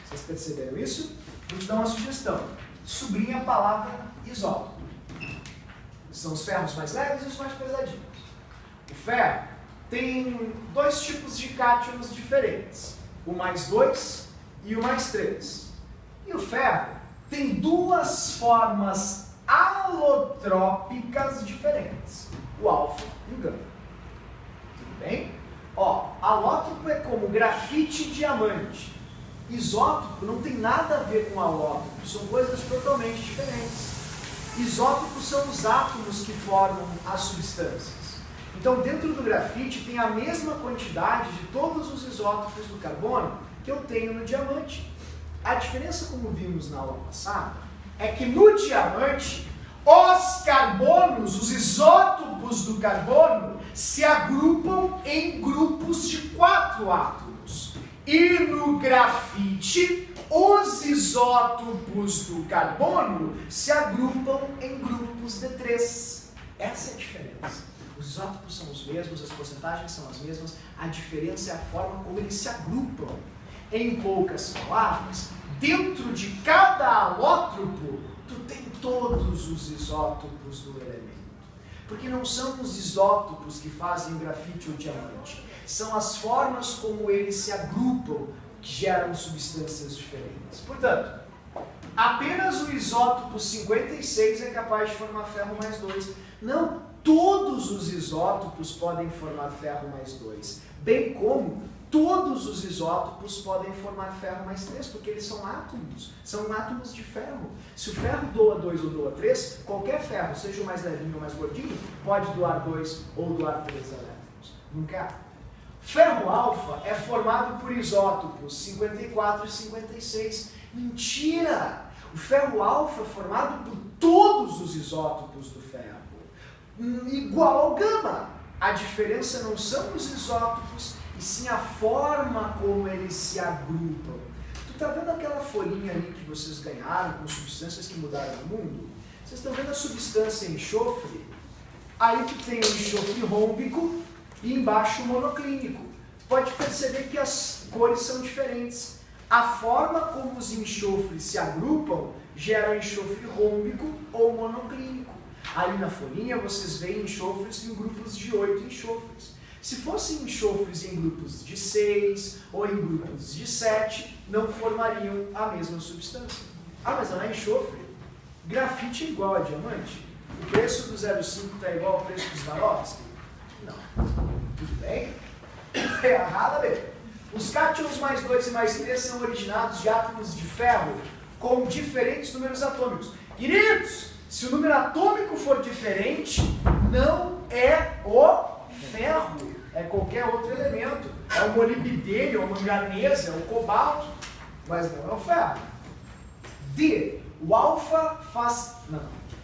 Vocês perceberam isso? Vou te dar uma sugestão. Sublinha a palavra isótopo. São os ferros mais leves e os mais pesadinhos. O ferro tem 2 tipos de cátions diferentes. O mais 2 e o mais 3. E o ferro tem 2 formas alotrópicas diferentes. O alfa e o gama. Tudo bem? Ó, a Alótropo é como grafite e diamante. Isótopo não tem nada a ver com alótropo, são coisas totalmente diferentes. Isótopos são os átomos que formam as substâncias. Então, dentro do grafite tem a mesma quantidade de todos os isótopos do carbono que eu tenho no diamante. A diferença, como vimos na aula passada, é que no diamante, os carbonos, os isótopos do carbono, se agrupam em grupos de 4 átomos. E no grafite, os isótopos do carbono se agrupam em grupos de 3. Essa é a diferença. Os isótopos são os mesmos, as porcentagens são as mesmas, a diferença é a forma como eles se agrupam. Em poucas palavras, dentro de cada alótropo, tu tem todos os isótopos do elemento. Porque não são os isótopos que fazem o grafite ou o diamante, são as formas como eles se agrupam que geram substâncias diferentes. Portanto, apenas o isótopo 56 é capaz de formar ferro mais 2. Não, todos os isótopos podem formar ferro mais 2, bem como todos os isótopos podem formar ferro mais 3, porque eles são átomos de ferro. Se o ferro doa 2 ou doa 3, qualquer ferro, seja o mais levinho ou mais gordinho, pode doar 2 ou doar 3 elétrons. Nunca há. Ferro alfa é formado por isótopos 54 e 56. Mentira! O ferro alfa é formado por todos os isótopos do ferro, igual ao gama. A diferença não são os isótopos, e sim a forma como eles se agrupam. Tu tá vendo aquela folhinha ali que vocês ganharam com substâncias que mudaram o mundo? Vocês estão vendo a substância enxofre? Aí tu tem o enxofre rômbico e embaixo o monoclínico. Pode perceber que as cores são diferentes. A forma como os enxofres se agrupam gera enxofre rômbico ou monoclínico. Aí na folhinha vocês veem enxofres em grupos de 8 enxofres. Se fossem enxofres em grupos de 6 ou em grupos de 7, não formariam a mesma substância. Ah, mas não é enxofre? Grafite é igual a diamante? O preço do 0,5 está igual ao preço dos Swarovski? Não. Tudo bem? É errado, bem. Os cátions mais 2 e mais 3 são originados de átomos de ferro com diferentes números atômicos. Queridos, se o número atômico for diferente, não é o ferro, é qualquer outro elemento. É o molibdênio, é o manganês, é o cobalto, mas não é o ferro. D. O alfa faz... Não.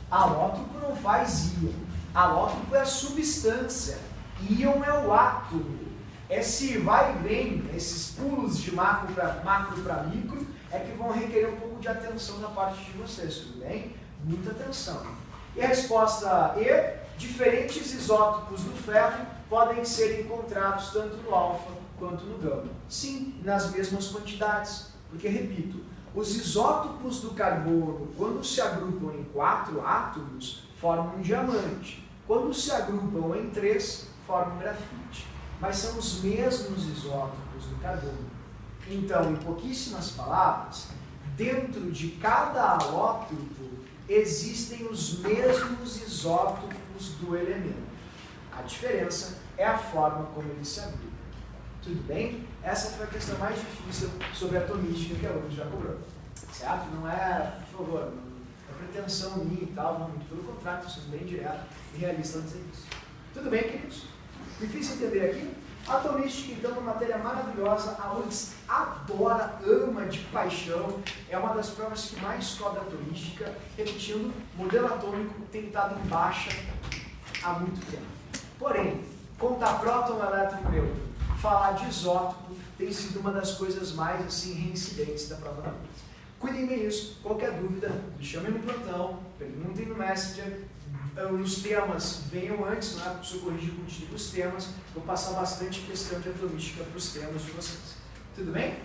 Alótropo não faz íon. Alótropo é a substância. Íon é o átomo. Esse vai e vem, esses pulos de macro para micro, é que vão requerer um pouco de atenção da parte de vocês, tudo bem? Muita atenção. E a resposta E, diferentes isótopos do ferro podem ser encontrados tanto no alfa quanto no gama. Sim, nas mesmas quantidades, porque, repito, os isótopos do carbono, quando se agrupam em 4 átomos, formam um diamante. Quando se agrupam em 3, formam um grafite. Mas são os mesmos isótopos do carbono. Então, em pouquíssimas palavras, dentro de cada alótropo existem os mesmos isótopos do elemento. A diferença é a forma como eles se agrupam. Tudo bem? Essa foi a questão mais difícil sobre atomística que a aluno já cobrou. Certo? Não é, por favor, não é pretensão minha e tal, não, muito pelo contrário, estou sendo bem direto e realista ao dizer isso. Tudo bem, queridos? Difícil entender aqui? Atomística, então, é uma matéria maravilhosa, a URGS adora, ama de paixão, é uma das provas que mais cobra atomística, repetindo, modelo atômico tentado em baixa há muito tempo. Porém, contar próton, elétron e nêutron, falar de isótopo, tem sido uma das coisas mais assim, reincidentes da prova da URGS. Cuidem bem disso, qualquer dúvida, me chamem no plantão, perguntem no Messenger. Os temas venham antes, né? Preciso corrigir contigo os temas. Vou passar bastante questão de atomística para os temas de vocês. Tudo bem?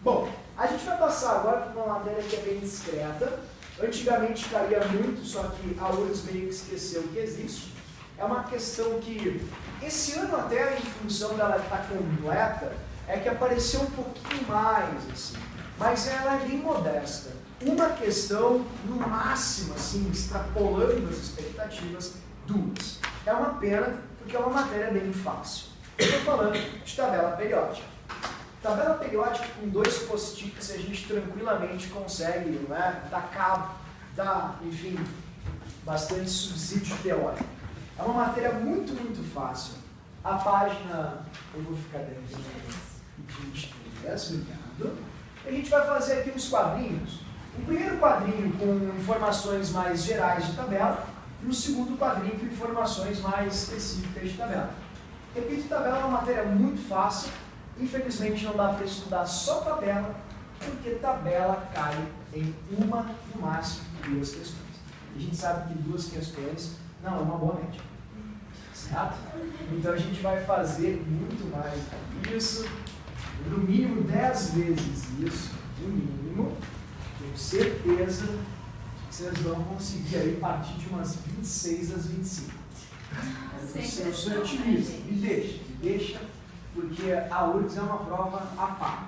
Bom, a gente vai passar agora para uma matéria que é bem discreta. Antigamente caía muito, só que a URGS meio que esqueceu que existe. É uma questão que, esse ano até, em função dela estar completa, é que apareceu um pouquinho mais, assim. Mas ela é bem modesta. Uma questão, no máximo, assim, extrapolando as expectativas, 2. É uma pena, porque é uma matéria bem fácil. Estou falando de tabela periódica. Tabela periódica com 2 post-its a gente tranquilamente consegue, né, dar cabo, enfim, bastante subsídio teórico. É uma matéria muito, muito fácil. A página, eu vou ficar dentro de 23, obrigado. A gente vai fazer aqui uns quadrinhos. O primeiro quadrinho com informações mais gerais de tabela e o segundo quadrinho com informações mais específicas de tabela. Repito, tabela é uma matéria muito fácil. Infelizmente não dá para estudar só tabela, porque tabela cai em uma, no máximo, 2 questões. A gente sabe que 2 questões não é uma boa média. Certo? Então a gente vai fazer muito mais isso, no mínimo 10 vezes isso, no mínimo. Tenho certeza que vocês vão conseguir aí partir de umas 26 às 25. Eu sou otimista, me deixa, porque a URGS é uma prova à parte.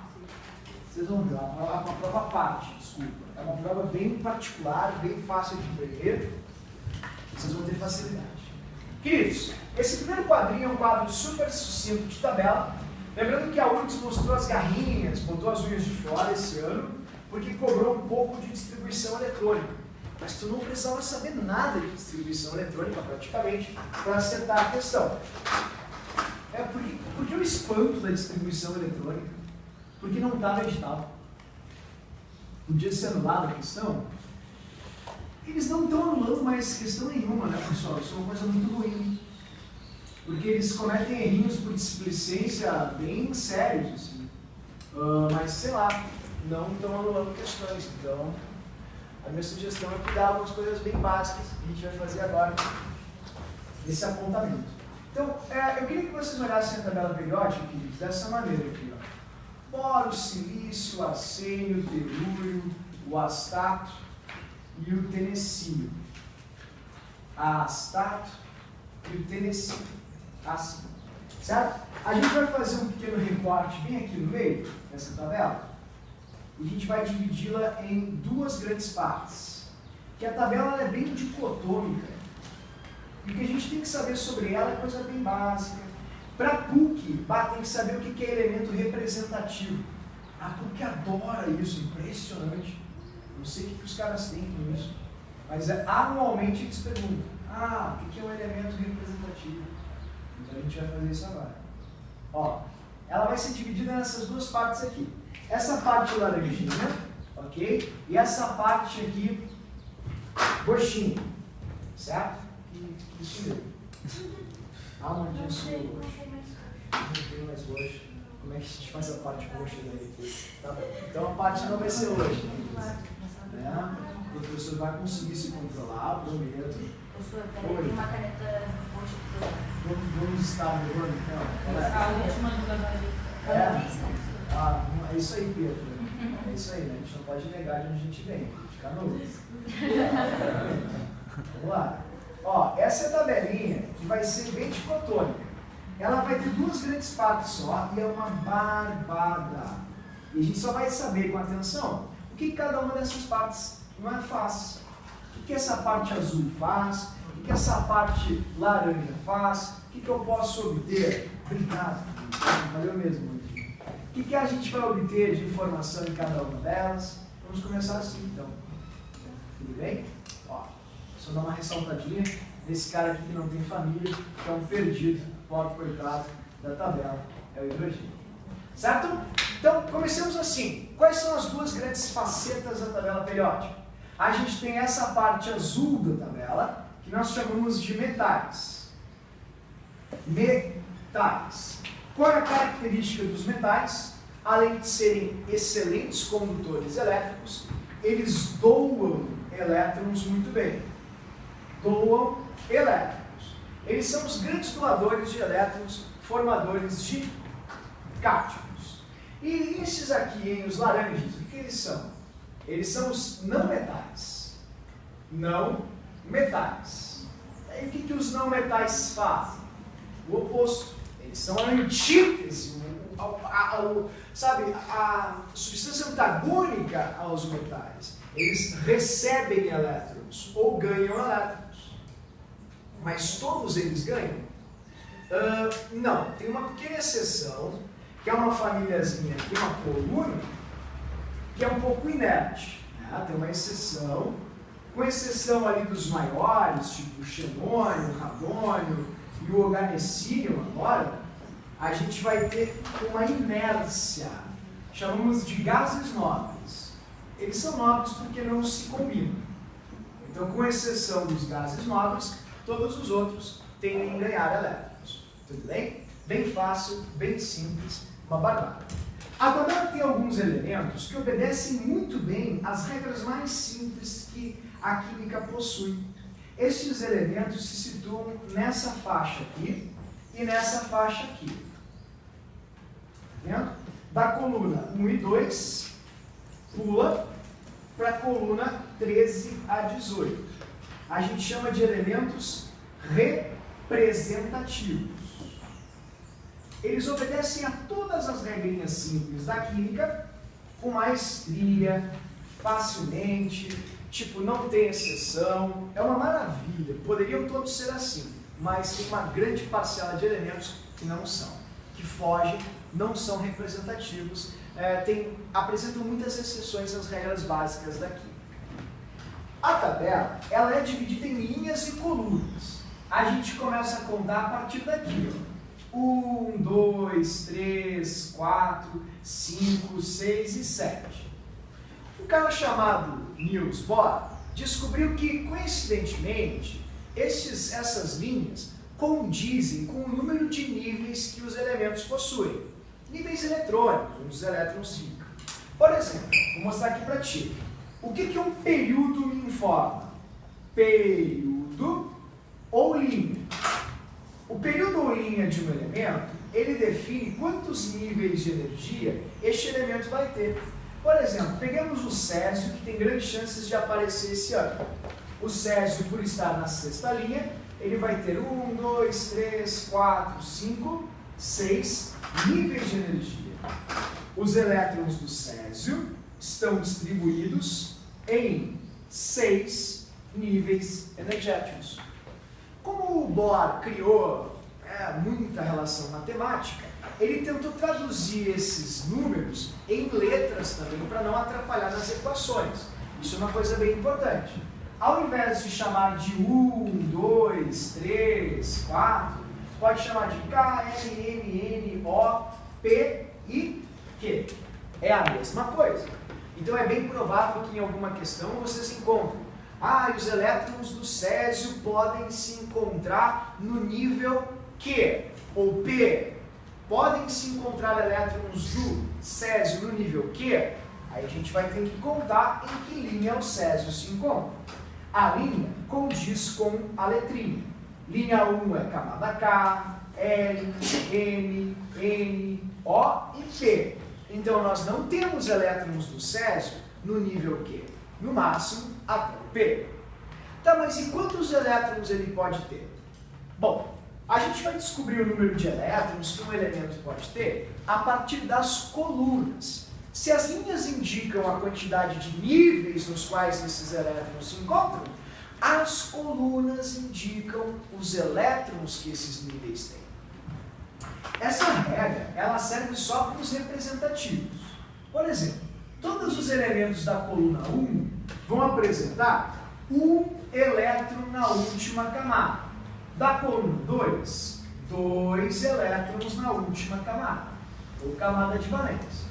Vocês vão ver, é uma prova à parte, desculpa. É uma prova bem particular, bem fácil de entender. Vocês vão ter facilidade. Queridos, esse primeiro quadrinho é um quadro super sucinto de tabela. Lembrando que a URGS mostrou as garrinhas, botou as unhas de fora esse ano, porque cobrou um pouco de distribuição eletrônica. Mas tu não precisava saber nada de distribuição eletrônica, praticamente, para acertar a questão. Por que o espanto da distribuição eletrônica? Porque não estava edital. Podia ser anulada a questão. Eles não estão anulando mais questão nenhuma, né, pessoal? Isso é uma coisa muito ruim. Porque eles cometem errinhos por displicência bem sérios, assim. Mas, sei lá, não estão anulando questões. Então, a minha sugestão é cuidar algumas coisas bem básicas que a gente vai fazer agora nesse apontamento. Então, eu queria que vocês olhassem a tabela periódica, queridos, dessa maneira aqui, ó. Boro, silício, o arsênio, o telúrio, o astato e o tenecio. A astato e o tenecio. Assim. Certo? A gente vai fazer um pequeno recorte bem aqui no meio dessa tabela. E a gente vai dividi-la em 2 grandes partes. Que a tabela é bem dicotômica. E o que a gente tem que saber sobre ela é coisa bem básica. Para a PUC, tem que saber o que é elemento representativo. A PUC adora isso, impressionante. Não sei o que os caras têm com isso. Mas anualmente eles perguntam, o que é um elemento representativo? Então a gente vai fazer isso agora. Ó, ela vai ser dividida nessas 2 partes aqui. Essa parte laranjinha, ok? E essa parte aqui, roxinha. Certo? Isso mesmo. Uma disso roxo. Não tem mais roxo. Como é que a gente faz a parte roxa daí? Tá bom. Então a parte não vai ser roxa. Né? O professor vai conseguir se controlar, prometo. Professor, peraí, tem uma caneta roxa aqui. Vamos estar melhorando então. A última do gabarito. É isso aí, Pedro. É isso aí, né? A gente não pode negar de onde a gente vem. De Canoas. Vamos lá. Ó, essa tabelinha que vai ser bem dicotômica. Ela vai ter 2 grandes partes só e é uma barbada. E a gente só vai saber com atenção o que cada uma dessas partes não é faz. O que essa parte azul faz, o que essa parte laranja faz, o que eu posso obter. Obrigado, valeu mesmo. O que a gente vai obter de informação em cada uma delas? Vamos começar assim, então. Tudo bem? Ó, só dar uma ressaltadinha nesse cara aqui que não tem família, que é um perdido, pobre coitado da tabela, é o hidrogênio. Certo? Então, comecemos assim. Quais são as 2 grandes facetas da tabela periódica? A gente tem essa parte azul da tabela, que nós chamamos de metais. Metais. Qual é a característica dos metais? Além de serem excelentes condutores elétricos, eles doam elétrons muito bem. Doam elétrons. Eles são os grandes doadores de elétrons, formadores de cátions. E esses aqui, os laranjas, o que eles são? Eles são os não metais. Não metais. E o que os não metais fazem? O oposto. Eles são a antítese, sabe, a substância antagônica aos metais. Eles recebem elétrons ou ganham elétrons. Mas todos eles ganham? Não, tem uma pequena exceção, que é uma famíliazinha aqui, uma coluna, que é um pouco inerte. Né? Tem uma exceção, com exceção ali dos maiores, tipo o xenônio, o radônio e o organecínio agora, a gente vai ter uma inércia, chamamos de gases nobres. Eles são nobres porque não se combinam. Então, com exceção dos gases nobres, todos os outros tendem a ganhar elétrons. Tudo bem? Bem fácil, bem simples, uma barbada. Agora tem alguns elementos que obedecem muito bem às regras mais simples que a química possui. Estes elementos se situam nessa faixa aqui e nessa faixa aqui. Tá vendo? Da coluna 1 e 2, pula para a coluna 13 a 18. A gente chama de elementos representativos. Eles obedecem a todas as regrinhas simples da química, com maestria, facilmente, tipo, não tem exceção, é uma maravilha. Poderiam todos ser assim, mas tem uma grande parcela de elementos que não são, que fogem, não são representativos, apresentam muitas exceções às regras básicas da química. A tabela, ela é dividida em linhas e colunas. A gente começa a contar a partir daqui, ó. 1, 2, 3, 4, 5, 6 e 7. Um cara chamado Niels Bohr descobriu que, coincidentemente, essas linhas condizem com o número de níveis que os elementos possuem. Níveis eletrônicos, onde os elétrons ficam. Por exemplo, vou mostrar aqui para ti. O que um período me informa? Período ou linha. O período ou linha de um elemento, ele define quantos níveis de energia este elemento vai ter. Por exemplo, pegamos o césio, que tem grandes chances de aparecer esse ano. O césio, por estar na sexta linha, ele vai ter 1, 2, 3, 4, 5, 6 níveis de energia. Os elétrons do césio estão distribuídos em 6 níveis energéticos. Como o Bohr criou muita relação matemática, ele tentou traduzir esses números em letras também, para não atrapalhar nas equações. Isso é uma coisa bem importante. Ao invés de chamar de 1, 2, 3, 4, pode chamar de K, L, M, N, O, P e Q. É a mesma coisa. Então é bem provável que em alguma questão vocês encontrem. Os elétrons do césio podem se encontrar no nível Q ou P. Podem se encontrar elétrons do césio no nível Q. Aí a gente vai ter que contar em que linha o césio se encontra. A linha condiz com a letrinha. Linha 1 é camada K, L, M, N, O e P. Então nós não temos elétrons do césio no nível Q. No máximo, até o P. Tá, mas e quantos elétrons ele pode ter? Bom, a gente vai descobrir o número de elétrons que um elemento pode ter a partir das colunas. Se as linhas indicam a quantidade de níveis nos quais esses elétrons se encontram, as colunas indicam os elétrons que esses níveis têm. Essa regra, ela serve só para os representativos. Por exemplo, todos os elementos da coluna 1 vão apresentar um elétron na última camada. Da coluna 2, 2 elétrons na última camada, ou camada de valência.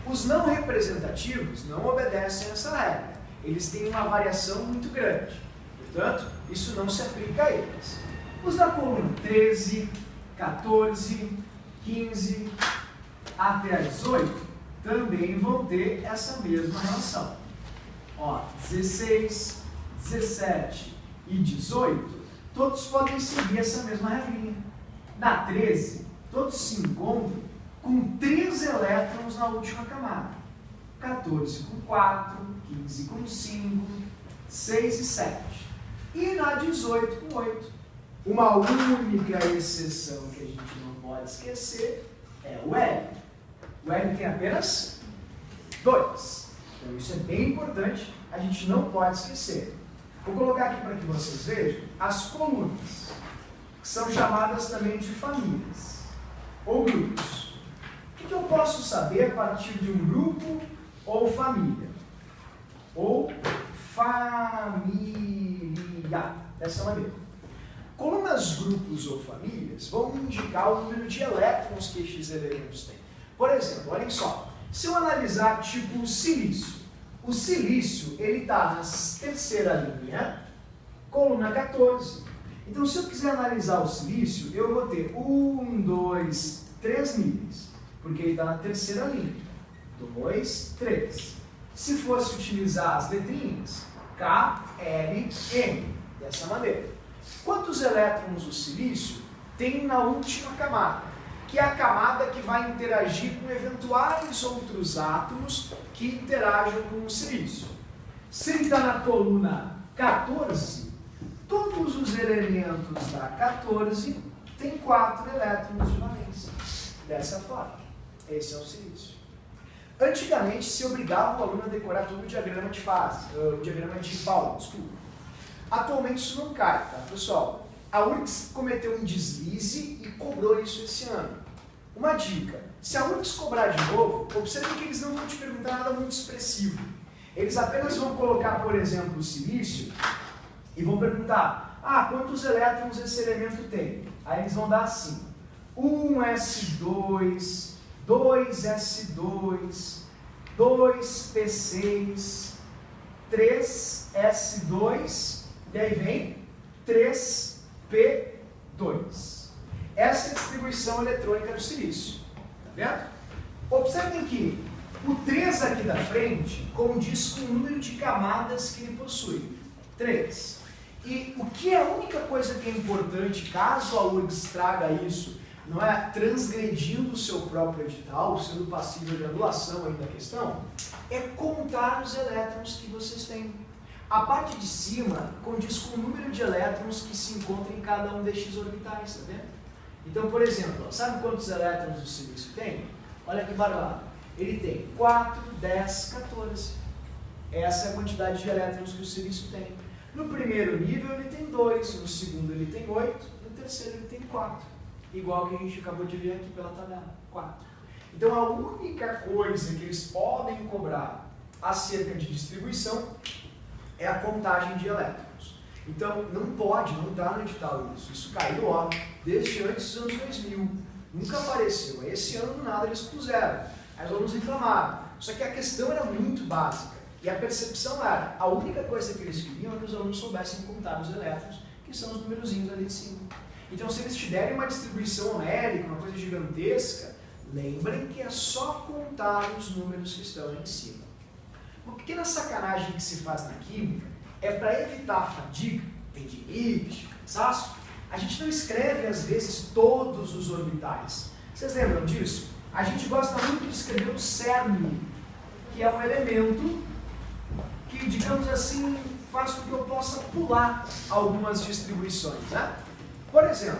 Os não representativos não obedecem a essa regra. Eles têm uma variação muito grande. Portanto, isso não se aplica a eles. Os da coluna 13, 14, 15 até a 18 também vão ter essa mesma relação. 16, 17 e 18, todos podem seguir essa mesma regrinha. Na 13, todos se encontram com 3 elétrons na última camada. 14 com 4, 15 com 5, 6 e 7. E na 18 com 8. Uma única exceção que a gente não pode esquecer é o L. O L tem apenas 2. Então isso é bem importante, a gente não pode esquecer. Vou colocar aqui para que vocês vejam as colunas. que são chamadas também de famílias ou grupos. O que eu posso saber a partir de um grupo ou família? Ou família, dessa maneira. Colunas, grupos ou famílias vão indicar o número de elétrons que esses elementos têm. Por exemplo, olhem só, se eu analisar tipo o silício ele está na terceira linha, coluna 14. Então, se eu quiser analisar o silício, eu vou ter 1, 2, 3 níveis, porque ele está na terceira linha. 2, 3. Se fosse utilizar as letrinhas, K, L, M, dessa maneira. Quantos elétrons o silício tem na última camada? Que é a camada que vai interagir com eventuais outros átomos que interagem com o silício. Se ele está na coluna 14, todos os elementos da 14 têm 4 elétrons de valência. Dessa forma. Esse é o silício. Antigamente se obrigava o aluno a decorar todo o diagrama de fase, o diagrama de Pauli, desculpa. Atualmente isso não cai, tá, pessoal? A URGS cometeu um deslize e cobrou isso esse ano. Uma dica, se a URGS cobrar de novo, observe que eles não vão te perguntar nada muito expressivo. Eles apenas vão colocar, por exemplo, o silício e vão perguntar, quantos elétrons esse elemento tem? Aí eles vão dar assim, 1s2, 2s2, 2p6, 3s2, e aí vem 3p2. Essa é a distribuição eletrônica do silício. Tá vendo? Observem que o 3 aqui da frente condiz com o número de camadas que ele possui. 3. E o que é a única coisa que é importante, caso a URGS traga isso, não é transgredindo o seu próprio edital, sendo passível de anulação aí da questão, é contar os elétrons que vocês têm. A parte de cima condiz com o número de elétrons que se encontram em cada um destes orbitais, tá vendo? Então, por exemplo, sabe quantos elétrons o silício tem? Olha que barbado. Ele tem 4, 10, 14. Essa é a quantidade de elétrons que o silício tem. No primeiro nível ele tem 2, no segundo ele tem 8, no terceiro ele tem 4. Igual que a gente acabou de ver aqui pela tabela, 4. Então a única coisa que eles podem cobrar acerca de distribuição é a contagem de elétrons. Então não está no edital isso. Isso caiu desde antes dos anos 2000. Nunca apareceu. Esse ano do nada eles puseram. Aí os alunos reclamaram. Só que a questão era muito básica. E a percepção era, a única coisa que eles queriam é que os alunos soubessem contar os elétrons, que são os numerozinhos ali de cima. Então, se eles te derem uma distribuição numérica, uma coisa gigantesca, lembrem que é só contar os números que estão ali em cima. Uma pequena sacanagem que se faz na química é para evitar a fadiga, tendinite, cansaço, a gente não escreve, às vezes, todos os orbitais. Vocês lembram disso? A gente gosta muito de escrever o cerne, que é um elemento que, digamos assim, faz com que eu possa pular algumas distribuições, né? Por exemplo,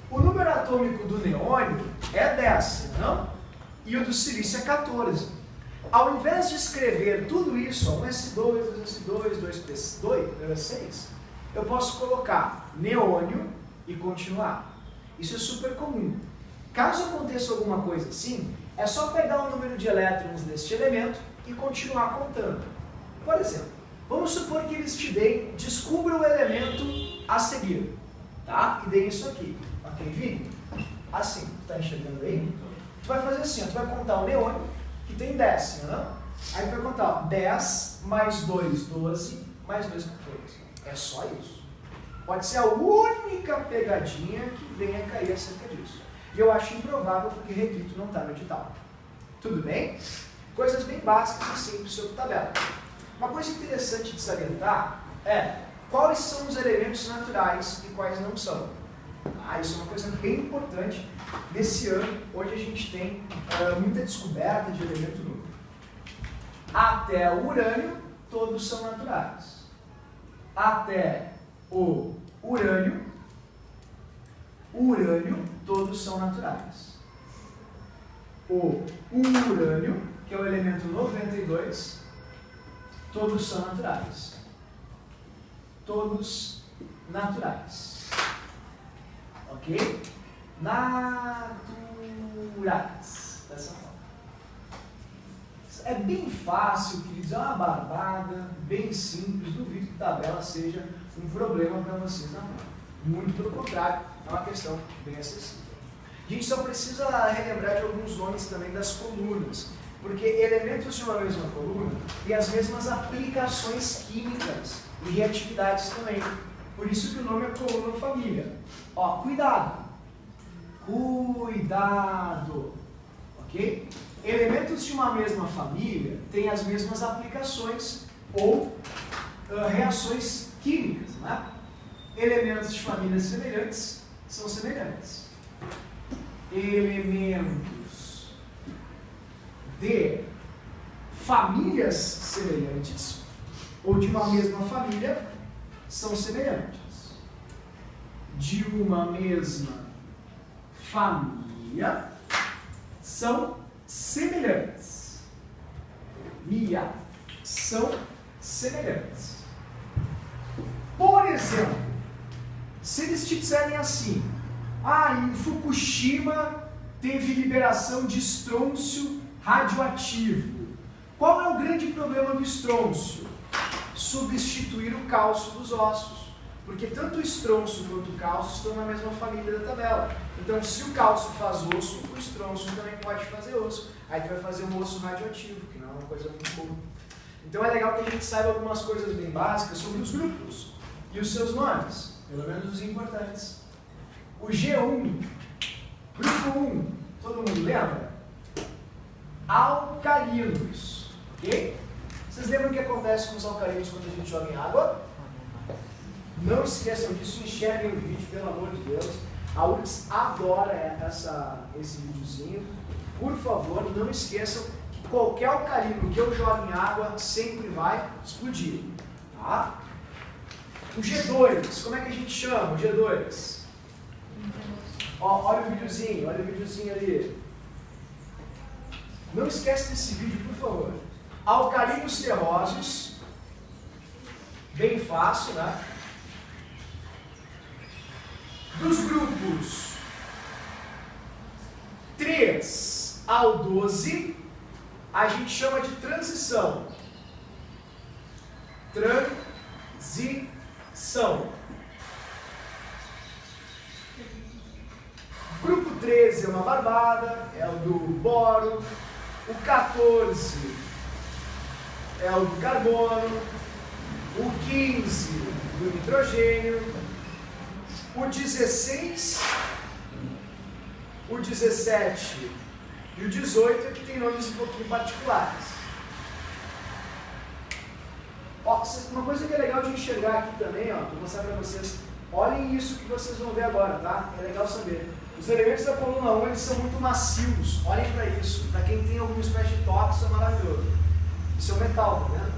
o número atômico do neônio é 10, não? E o do silício é 14. Ao invés de escrever tudo isso, 1s2, 2s2, 2p6, eu posso colocar neônio e continuar. Isso é super comum. Caso aconteça alguma coisa assim, é só pegar o número de elétrons deste elemento e continuar contando. Por exemplo, vamos supor que eles te deem, descubra o elemento a seguir, tá? E deem isso aqui, ok, Vini? Assim, tu tá enxergando aí? Tu vai fazer assim, tu vai contar o neônio, que tem 10, não? Aí tu vai contar, 10 mais 2, 12, mais 2, 14. É só isso. Pode ser a única pegadinha que venha cair acerca disso. E eu acho improvável, porque, repito, não está no edital. Tudo bem? Coisas bem básicas e simples sobre tabela. Uma coisa interessante de salientar é quais são os elementos naturais e quais não são. Isso é uma coisa bem importante nesse ano, onde a gente tem muita descoberta de elemento novo. Até o urânio, todos são naturais. Até o urânio, todos são naturais. O urânio, que é o elemento 92, todos são naturais. Todos naturais. Ok? Ok? Naturais. Dessa forma. É bem fácil, queridos, é uma barbada, bem simples, duvido que tabela seja um problema para vocês, não. Muito pelo contrário, é uma questão bem acessível. A gente só precisa relembrar de alguns nomes também das colunas, porque elementos de uma mesma coluna têm as mesmas aplicações químicas e reatividades também. Por isso que o nome é coluna família. Ó, cuidado! Cuidado! Ok? Elementos de uma mesma família têm as mesmas aplicações ou reações químicas, né? Elementos de famílias semelhantes são semelhantes. Elementos de famílias semelhantes ou de uma mesma família são semelhantes. De uma mesma família são semelhantes. São semelhantes. Por exemplo, se eles te disserem assim, em Fukushima teve liberação de estrôncio radioativo. Qual é o grande problema do estrôncio? Substituir o cálcio dos ossos. Porque tanto o estrôncio quanto o cálcio estão na mesma família da tabela. Então, se o cálcio faz osso, o estrôncio também pode fazer osso. Aí tu vai fazer um osso radioativo, que não é uma coisa muito comum. Então é legal que a gente saiba algumas coisas bem básicas sobre os grupos e os seus nomes, pelo menos os importantes. O G1, grupo 1, todo mundo lembra? Alcalinos, ok? Vocês lembram o que acontece com os alcalinos quando a gente joga em água? Não esqueçam disso, enxerguem o vídeo, pelo amor de Deus. A URGS adora esse videozinho. Por favor, não esqueçam que qualquer alcalino que eu jogue em água sempre vai explodir. Tá? O G2, como é que a gente chama o G2? Ó, olha o videozinho ali. Não esquece desse vídeo, por favor. Alcalinos terrosos. Bem fácil, né? Dos grupos 3 ao 12, a gente chama de transição. Transição. Grupo 13 é uma barbada, é o do boro. O 14 é o do carbono. O 15 do nitrogênio. O 16, o 17 e o 18 é que tem nomes um pouquinho particulares. Ó, uma coisa que é legal de enxergar aqui também, ó, vou mostrar para vocês. Olhem isso que vocês vão ver agora, tá? É legal saber. Os elementos da coluna 1, eles são muito macios. Olhem para isso. Para quem tem alguma espécie de toque, isso é maravilhoso. Isso é o metal, tá vendo?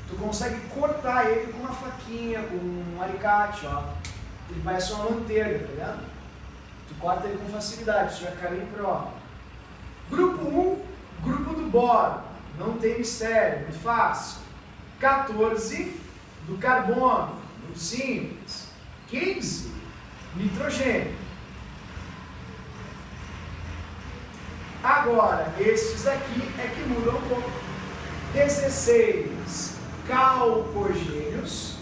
Tu consegue cortar ele com uma faquinha, com um alicate, ó. Ele parece uma manteiga, tá vendo? Tu corta ele com facilidade, isso já cai em prova. Grupo 1, grupo do boro. Não tem mistério, muito fácil. 14, do carbono, muito simples. 15, nitrogênio. Agora, estes aqui é que mudam um pouco. 16, calcogênios.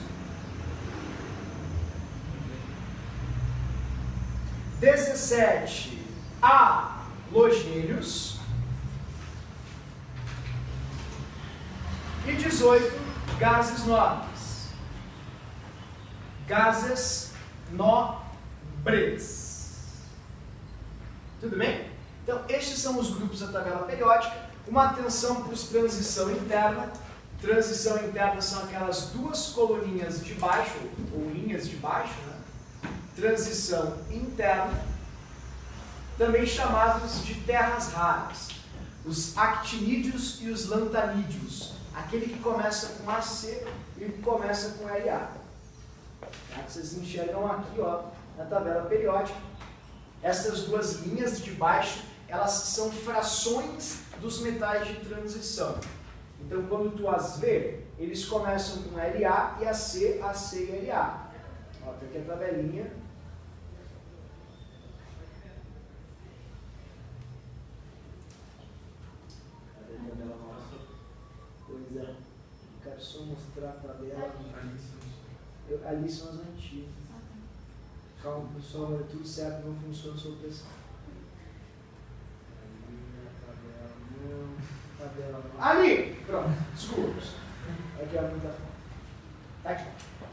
17, halogênios. E 18, gases nobres. Gases nobres. Tudo bem? Então, estes são os grupos da tabela periódica. Uma atenção para os transição interna. Transição interna são aquelas duas coluninhas de baixo, ou linhas de baixo, né? Transição interna, também chamados de terras raras. Os actinídeos e os lantanídeos. Aquele que começa com AC e o que começa com LA. Tá? Vocês enxergam aqui, ó, na tabela periódica. Essas duas linhas de baixo, elas são frações dos metais de transição. Então, quando tu as vê, eles começam com LA e AC e LA. Ó, tá aqui a tabelinha. Cadê a tabela nossa? Pois é. Eu quero só mostrar a tabela. Ali são as antigas. Calma, pessoal, é tudo certo, não funciona sob pressão. Ali! Pronto, desculpa. É que é muita fonte. Tá aqui.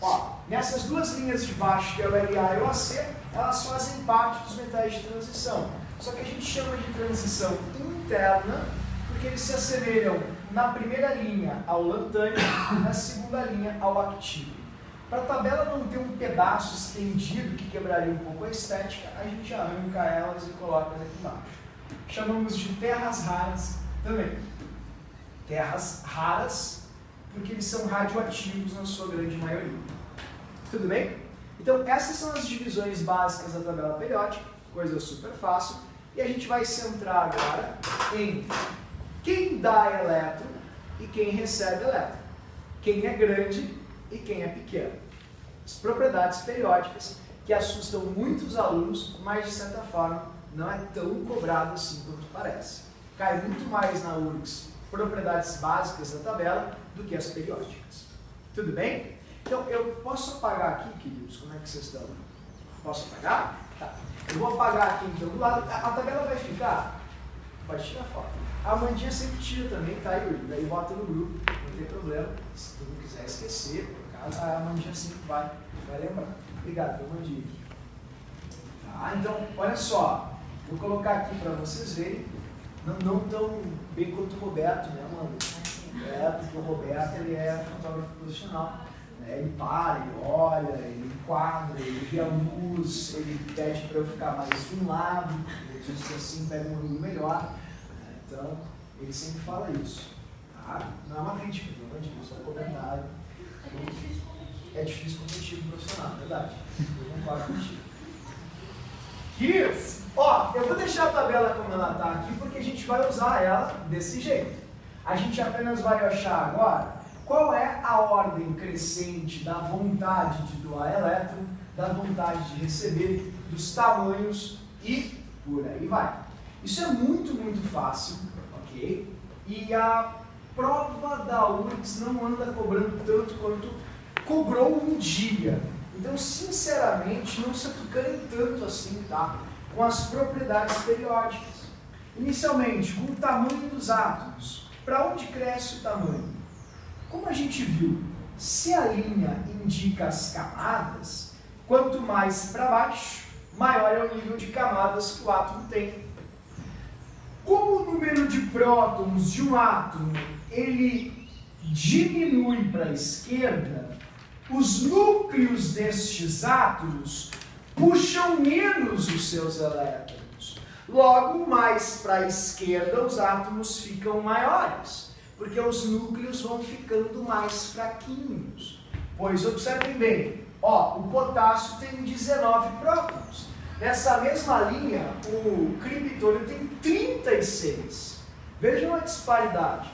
Ó, nessas duas linhas de baixo, que é o LA e o AC, elas fazem parte dos metais de transição. Só que a gente chama de transição interna, porque eles se assemelham na primeira linha ao lantânio e na segunda linha ao actínio. Para a tabela não ter um pedaço estendido que quebraria um pouco a estética, a gente arranca elas e coloca aqui embaixo. Chamamos de terras raras também. Terras raras, porque eles são radioativos na sua grande maioria. Tudo bem? Então, essas são as divisões básicas da tabela periódica, coisa super fácil, e a gente vai centrar agora em quem dá elétron e quem recebe elétron, quem é grande e quem é pequeno. As propriedades periódicas que assustam muitos alunos, mas de certa forma não é tão cobrado assim quanto parece. Cai muito mais na URGS propriedades básicas da tabela do que as periódicas. Tudo bem? Então, eu posso apagar aqui, queridos? Como é que vocês estão? Posso apagar? Tá. Eu vou apagar aqui então do lado. A tabela vai ficar? Pode tirar foto. A Amandinha sempre tira também, tá, Yuri? Daí bota no grupo, não tem problema. Se tu não quiser esquecer, por acaso, a Amandinha sempre vai lembrar. Obrigado, Amandinha. Tá, então, olha só. Vou colocar aqui para vocês verem. Não tão bem quanto o Roberto, né, Amanda? É, porque o Roberto ele é fotógrafo profissional. Né? Ele para, ele olha, ele enquadra, ele vê a luz, ele pede para eu ficar mais de um lado, ele diz que assim pega um ângulo melhor. Né? Então, ele sempre fala isso. Tá? Não é uma crítica, não é digo, só um comentário. É difícil competir com um profissional, verdade. Eu concordo contigo. Queridos, ó, eu vou deixar a tabela como ela está aqui porque a gente vai usar ela desse jeito. A gente apenas vai achar agora qual é a ordem crescente da vontade de doar elétron, da vontade de receber, dos tamanhos e por aí vai. Isso é muito, muito fácil, ok? E a prova da URGS não anda cobrando tanto quanto cobrou um dia. Então, sinceramente, não se atucanhem tanto assim, tá? Com as propriedades periódicas. Inicialmente, com o tamanho dos átomos. Para onde cresce o tamanho? Como a gente viu, se a linha indica as camadas, quanto mais para baixo, maior é o nível de camadas que o átomo tem. Como o número de prótons de um átomo ele diminui para a esquerda, os núcleos destes átomos puxam menos os seus elétrons. Logo, mais para a esquerda, os átomos ficam maiores, porque os núcleos vão ficando mais fraquinhos. Pois, observem bem, ó, o potássio tem 19 prótons. Nessa mesma linha, o criptônio tem 36. Vejam a disparidade.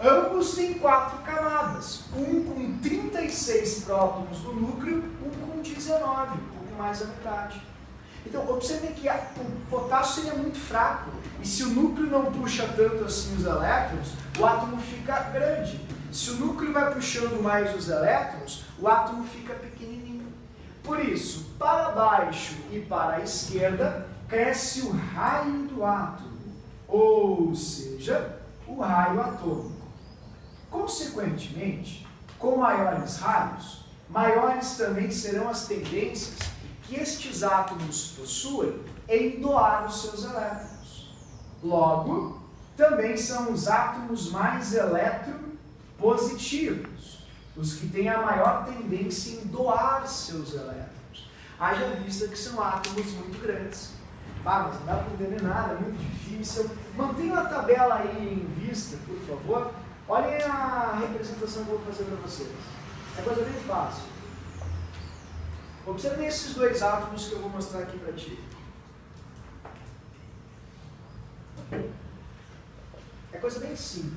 Ambos têm 4 camadas, um com 36 prótons no núcleo, um com 19, um pouco mais da metade. Então, observem que o potássio seria muito fraco, e se o núcleo não puxa tanto assim os elétrons, o átomo fica grande. Se o núcleo vai puxando mais os elétrons, o átomo fica pequenininho. Por isso, para baixo e para a esquerda, cresce o raio do átomo, ou seja, o raio atômico. Consequentemente, com maiores raios, maiores também serão as tendências que estes átomos possuem em doar os seus elétrons. Logo, também são os átomos mais eletropositivos, os que têm a maior tendência em doar seus elétrons. Haja vista que são átomos muito grandes. Ah, mas não dá para entender nada, é muito difícil. Mantenha a tabela aí em vista, por favor. Olhem a representação que eu vou fazer para vocês. É coisa bem fácil. Observem esses dois átomos que eu vou mostrar aqui para ti. É coisa bem simples.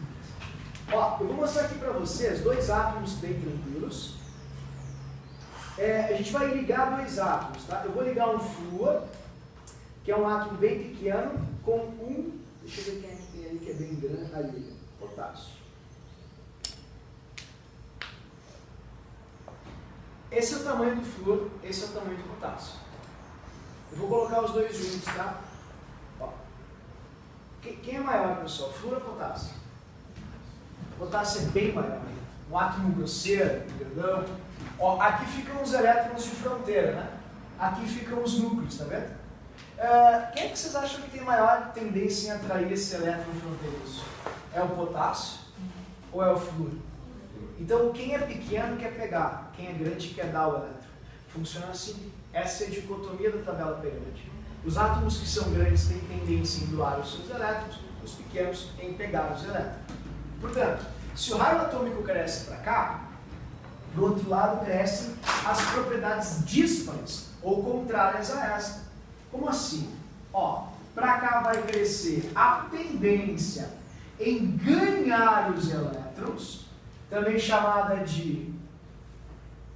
Ó, eu vou mostrar aqui para vocês dois átomos bem tranquilos. a gente vai ligar dois átomos, tá? Eu vou ligar um flúor, que é um átomo bem pequeno, com um, deixa eu ver quem é que tem ali que é bem grande, ali, potássio. Esse é o tamanho do flúor, esse é o tamanho do potássio. Eu vou colocar os dois juntos, tá? Ó. Quem é maior, pessoal? Flúor ou potássio? Potássio é bem maior. Um átomo grosseiro, grandão. Ó, aqui ficam os elétrons de fronteira, né? Aqui ficam os núcleos, tá vendo? Quem é que vocês acham que tem maior tendência em atrair esse elétron fronteiriço? É o potássio ou é o flúor? Então, quem é pequeno quer pegar, quem é grande quer dar o elétron. Funciona assim. Essa é a dicotomia da tabela periódica. Os átomos que são grandes têm tendência em doar os seus elétrons, os pequenos em pegar os elétrons. Portanto, se o raio atômico cresce para cá, do outro lado crescem as propriedades díspares, ou contrárias a essa. Como assim? Ó, para cá vai crescer a tendência em ganhar os elétrons, também chamada de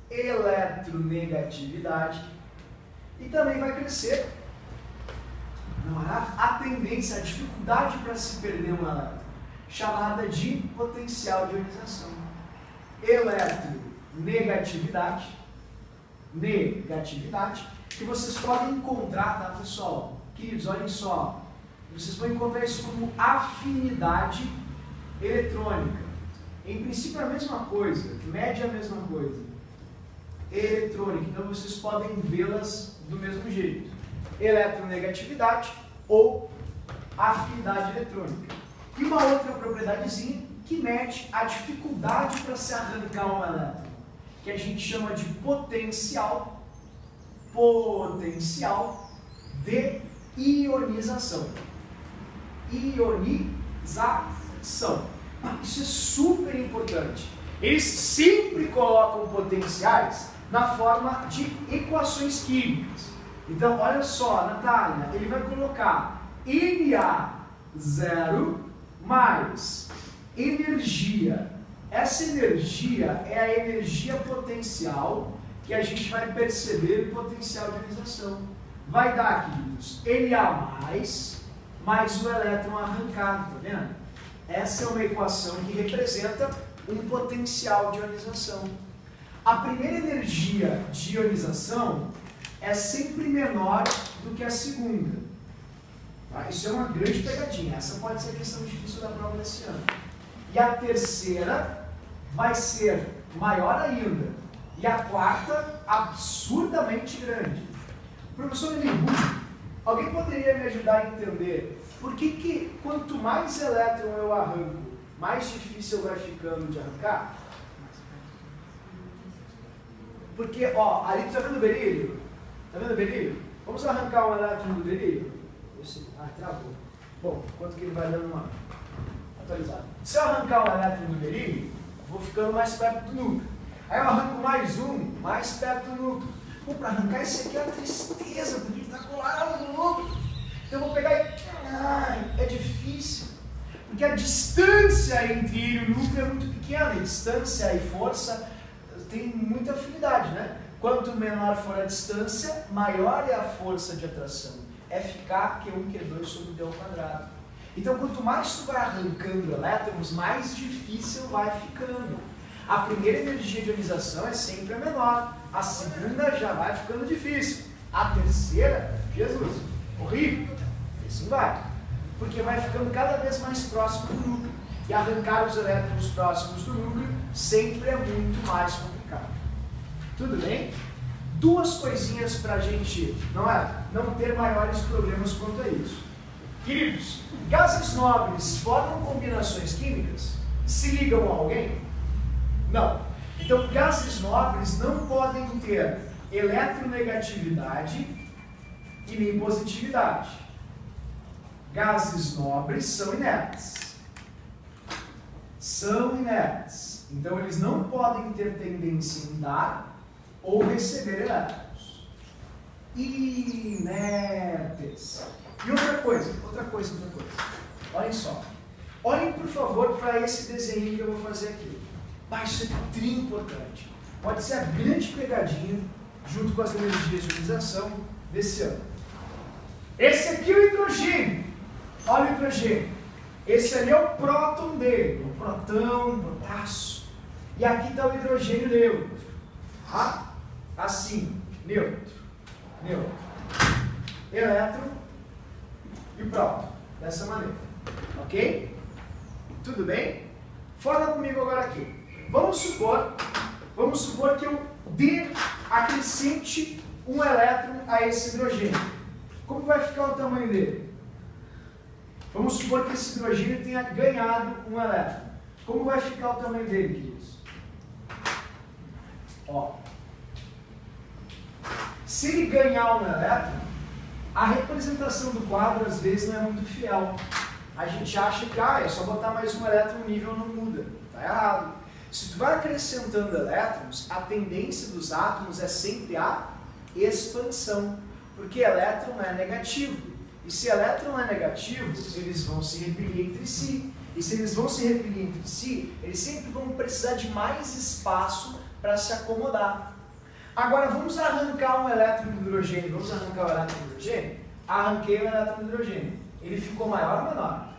eletronegatividade, e também vai crescer a tendência, a dificuldade para se perder um elétron, chamada de potencial de ionização. Eletronegatividade, que vocês podem encontrar, tá, pessoal? Queridos, olhem só. Vocês vão encontrar isso como afinidade eletrônica. Em princípio é a mesma coisa, média é a mesma coisa. Eletrônica, então vocês podem vê-las do mesmo jeito. Eletronegatividade ou afinidade eletrônica. E uma outra propriedadezinha que mede a dificuldade para se arrancar um elétron, que a gente chama de potencial de ionização. Ionização. Isso é super importante. Eles sempre colocam potenciais na forma de equações químicas. Então, olha só, Natália, ele vai colocar Na0 mais energia. Essa energia é a energia potencial que a gente vai perceber o potencial de ionização. Vai dar, queridos, Na mais o elétron arrancado, tá vendo? Essa é uma equação que representa um potencial de ionização. A primeira energia de ionização é sempre menor do que a segunda. Tá? Isso é uma grande pegadinha. Essa pode ser a questão difícil da prova desse ano. E a terceira vai ser maior ainda. E a quarta, absurdamente grande. Professor Elihu, alguém poderia me ajudar a entender por que quanto mais elétron eu arranco, mais difícil vai ficando de arrancar? Porque, ó, ali tu tá vendo o berílio? Tá vendo o berílio? Vamos arrancar um elétron do berílio? Travou. Bom, quanto que ele vai dando uma atualizada. Se eu arrancar um elétron do berílio, eu vou ficando mais perto do núcleo. Aí eu arranco mais um, mais perto do núcleo. Pô, para arrancar esse aqui é uma tristeza, porque ele está colado no núcleo. Então eu vou pegar e... é difícil. Porque a distância entre ele e o núcleo é muito pequena. E distância e força tem muita afinidade, né? Quanto menor for a distância, maior é a força de atração. FK, Q1, Q2 sobre D ao quadrado. Então, quanto mais tu vai arrancando elétrons, mais difícil vai ficando. A primeira energia de ionização é sempre a menor. A segunda já vai ficando difícil. A terceira, Jesus, horrível. Assim vai. Porque vai ficando cada vez mais próximo do núcleo. E arrancar os elétrons próximos do núcleo sempre é muito mais complicado. Tudo bem? Duas coisinhas para a gente não ter maiores problemas quanto a isso. Queridos, gases nobres formam combinações químicas? Se ligam a alguém? Não. Então, gases nobres não podem ter eletronegatividade e nem positividade. Gases nobres são inertes. Então, eles não podem ter tendência em dar ou receber elétrons. Inertes. E outra coisa. Olhem só. Olhem, por favor, para esse desenho que eu vou fazer aqui. Isso é muito importante. pode ser a grande pegadinha, junto com as energias de ionização desse ano. Esse aqui é o hidrogênio. Olha o hidrogênio. Esse ali é o próton dele, o protão, o potássio. E aqui está o hidrogênio neutro. Tá? Assim, neutro, neutro. Elétron e próton. Dessa maneira. Ok? Tudo bem? Fala comigo agora aqui. Vamos supor que eu acrescente um elétron a esse hidrogênio. Como vai ficar o tamanho dele? Vamos supor que esse hidrogênio tenha ganhado um elétron. Como vai ficar o tamanho dele, queridos? Ó. Se ele ganhar um elétron, a representação do quadro às vezes não é muito fiel. A gente acha que é só botar mais um elétron, o nível não muda. Está errado. Se tu vai acrescentando elétrons, a tendência dos átomos é sempre a expansão. Porque elétron é negativo. E se elétron é negativo, eles vão se repelir entre si. E se eles vão se repelir entre si, eles sempre vão precisar de mais espaço para se acomodar. Agora vamos arrancar um elétron de hidrogênio. Vamos arrancar o elétron de hidrogênio? Arranquei o elétron de hidrogênio. Ele ficou maior ou menor?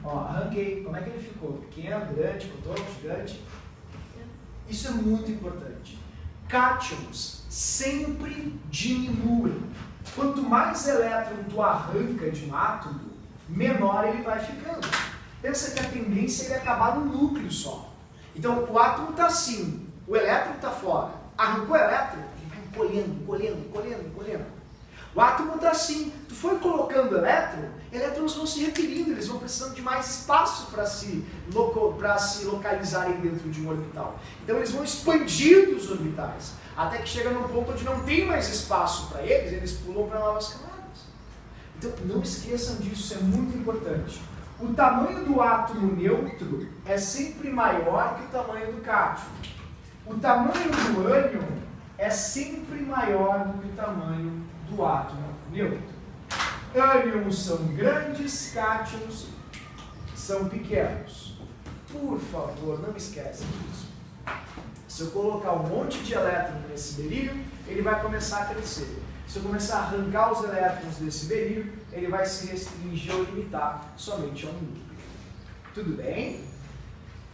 Ó, arranquei. Como é que ele ficou? Pequeno, grande, pequeno, gigante? Isso é muito importante. Cátions sempre diminuem. Quanto mais elétron tu arranca de um átomo, menor ele vai ficando. Pensa que a tendência é acabar no núcleo só. Então o átomo está assim, o elétron está fora. Arrancou o elétron, ele vai encolhendo. O átomo está assim, tu foi colocando elétrons vão se repelindo, eles vão precisando de mais espaço para se localizarem dentro de um orbital. Então eles vão expandindo os orbitais, até que chega num ponto onde não tem mais espaço para eles pulam para novas camadas. Então não esqueçam disso, isso é muito importante. O tamanho do átomo neutro é sempre maior que o tamanho do cátion. O tamanho do ânion é sempre maior do que o tamanho do átomo neutro. Ânions são grandes, cátions são pequenos. Por favor, não esqueçam disso. Se eu colocar um monte de elétrons nesse berílio, ele vai começar a crescer. Se eu começar a arrancar os elétrons desse berílio, ele vai se restringir ou limitar somente a um núcleo. Tudo bem?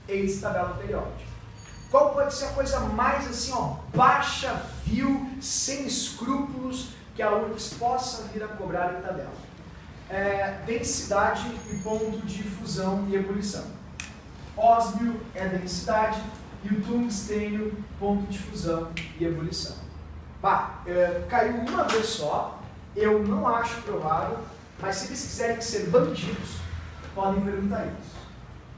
Eis tabela periódica. Qual pode ser a coisa mais assim, baixa, vil, sem escrúpulos, que a URGS possa vir a cobrar em tabela? Densidade e ponto de fusão e ebulição. Ósmio é densidade e o tungstênio, ponto de fusão e ebulição. Caiu uma vez só, eu não acho provável, mas se eles quiserem ser bandidos, podem perguntar isso.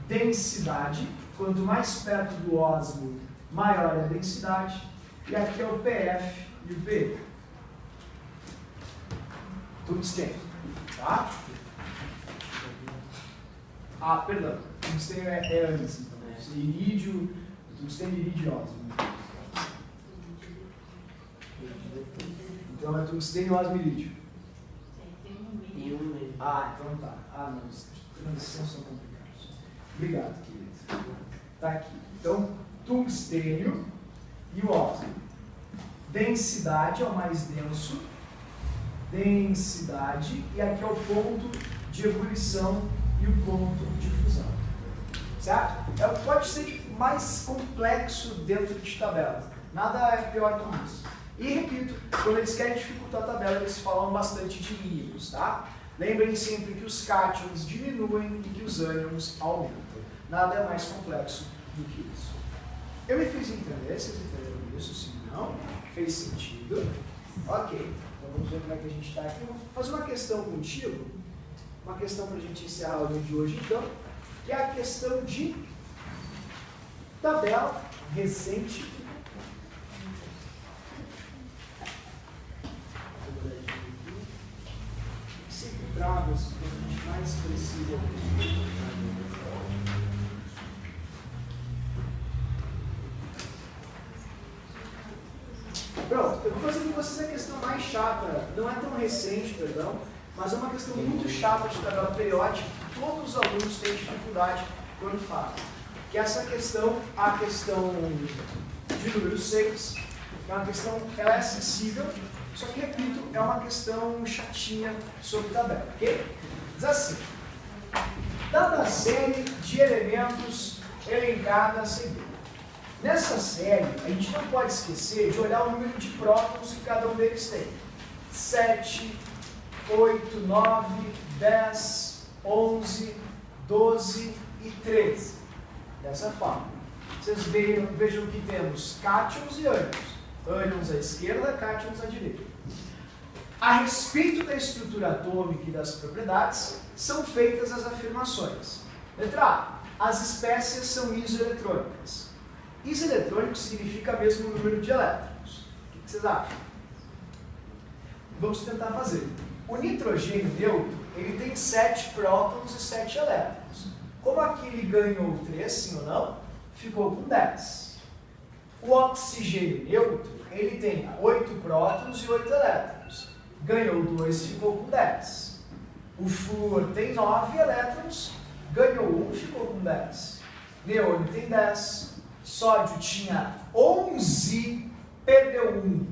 Densidade, quanto mais perto do ósmio, maior é a densidade, e aqui é o PF e o PE. Tungstênio, tá? Perdão, tungstênio é antes, então. Irídio, tungstênio, irídio e ósmio. Então é tungstênio, ósmio e irídio. Então tá. Não, os transições são complicados. Obrigado, querido. Tá aqui. Então, tungstênio e o ósmio. Densidade é o mais denso. Densidade, e aqui é o ponto de ebulição e o ponto de fusão. Certo? É o que pode ser mais complexo dentro de tabela. Nada é pior que isso. E repito, quando eles querem dificultar a tabela, eles falam bastante de mínimos, tá? Lembrem sempre que os cátions diminuem e que os ânions aumentam. Nada é mais complexo do que isso. Eu me fiz entender, vocês entenderam isso? Se não, fez sentido. Ok, então vamos ver como é que a gente está aqui. Vou fazer uma questão contigo, uma questão para a gente encerrar a aula de hoje, então, que é a questão de tabela recente. Sempre trago as que a gente mais precisa. Pronto, eu vou fazer com vocês a questão mais chata, não é tão recente, perdão, mas é uma questão muito chata de tabela periódica que todos os alunos têm dificuldade quando fazem. Que é essa questão, a questão de número 6, que é uma questão, ela é acessível, só que, repito, é uma questão chatinha sobre tabela, ok? Diz assim, dada a série de elementos elencada a seguir. Nessa série, a gente não pode esquecer de olhar o número de prótons que cada um deles tem. 7, 8, 9, 10, 11, 12 e 13. Dessa forma. Vocês vejam que temos cátions e ânions. Ânions à esquerda, cátions à direita. A respeito da estrutura atômica e das propriedades, são feitas as afirmações. Letra A. As espécies são isoeletrônicas. Isoeletrônico significa mesmo número de elétrons. O que vocês acham? Vamos tentar fazer. O nitrogênio neutro, ele tem 7 prótons e 7 elétrons. Como aqui ele ganhou 3, sim ou não, ficou com 10. O oxigênio neutro, ele tem 8 prótons e 8 elétrons. Ganhou 2, ficou com 10. O flúor tem 9 elétrons, ganhou 1, ficou com 10. Neônio tem 10. Sódio tinha 11, perdeu 1,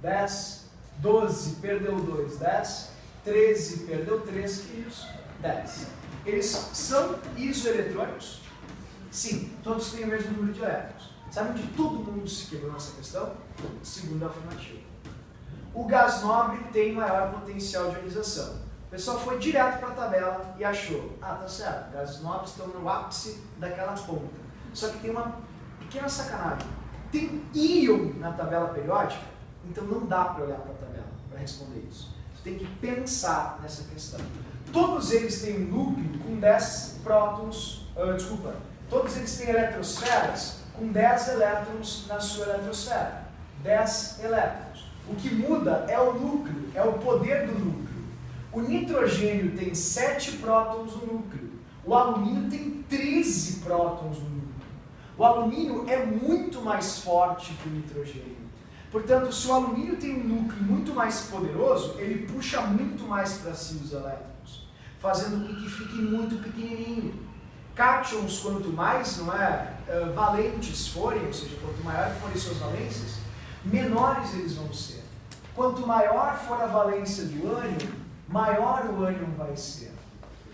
10. 12, perdeu 2, 10. 13, perdeu 3 quilos, 10. Eles são isoeletrônicos? Sim, todos têm o mesmo número de elétrons. Sabe onde todo mundo se quebrou nessa questão? Segunda afirmativa. O gás nobre tem maior potencial de ionização. O pessoal foi direto para a tabela e achou, tá certo, gases nobres estão no ápice daquela ponta. Só que tem uma pequena sacanagem. Tem íon na tabela periódica, então não dá para olhar para a tabela para responder isso. Você tem que pensar nessa questão. Todos eles têm um núcleo com 10 prótons, todos eles têm eletrosferas com 10 elétrons na sua eletrosfera. 10 elétrons. O que muda é o núcleo, é o poder do núcleo. O nitrogênio tem 7 prótons no núcleo. O alumínio tem 13 prótons no núcleo. O alumínio é muito mais forte que o nitrogênio. Portanto, se o alumínio tem um núcleo muito mais poderoso, ele puxa muito mais para si os elétrons, fazendo com que fique muito pequenininho. Cátions, quanto mais valentes forem, ou seja, quanto maior forem suas valências, menores eles vão ser. Quanto maior for a valência do ânion, maior o ânion vai ser.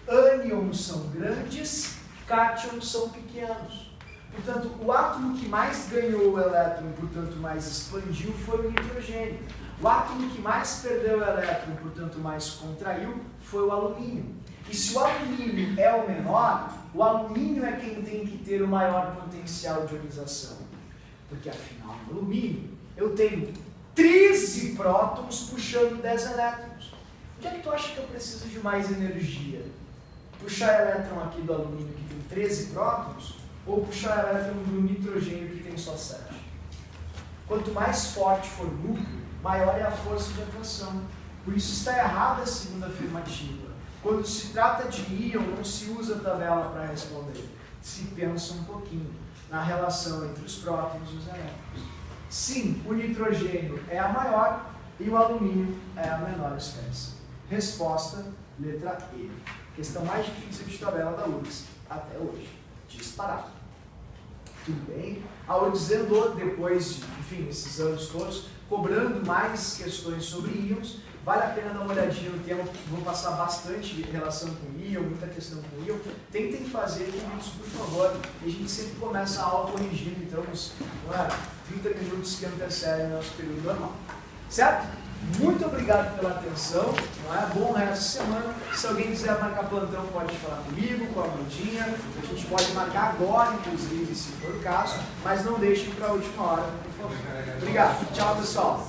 Ânions são grandes, cátions são pequenos. Portanto, o átomo que mais ganhou o elétron, portanto mais expandiu, foi o nitrogênio. O átomo que mais perdeu o elétron, portanto mais contraiu, foi o alumínio. E se o alumínio é o menor, o alumínio é quem tem que ter o maior potencial de ionização. Porque afinal, no alumínio, eu tenho 13 prótons puxando 10 elétrons. Onde é que tu acha que eu preciso de mais energia? Puxar elétron aqui do alumínio que tem 13 prótons, ou puxar elétron do nitrogênio que tem só 7? Quanto mais forte for o núcleo, maior é a força de atração. Por isso está errada a segunda afirmativa. Quando se trata de íon, não se usa a tabela para responder. Se pensa um pouquinho na relação entre os prótons e os elétrons. Sim, o nitrogênio é a maior e o alumínio é a menor espécie. Resposta, letra E. Questão mais difícil de tabela da URGS até hoje. Disparado. Tudo bem? A URGS andou depois de, esses anos todos, cobrando mais questões sobre íons. Vale a pena dar uma olhadinha no tema, vou passar bastante relação com íon, muita questão com íon. Tentem fazer isso, por favor. E a gente sempre começa a aula corrigindo, então, uns 30 minutos que antecedem o nosso período normal. Certo? Muito obrigado pela atenção. Bom resto de semana. Se alguém quiser marcar plantão, pode falar comigo, com a Amandinha. A gente pode marcar agora, inclusive, se for o caso. Mas não deixem para a última hora, por favor. Obrigado. Tchau, pessoal.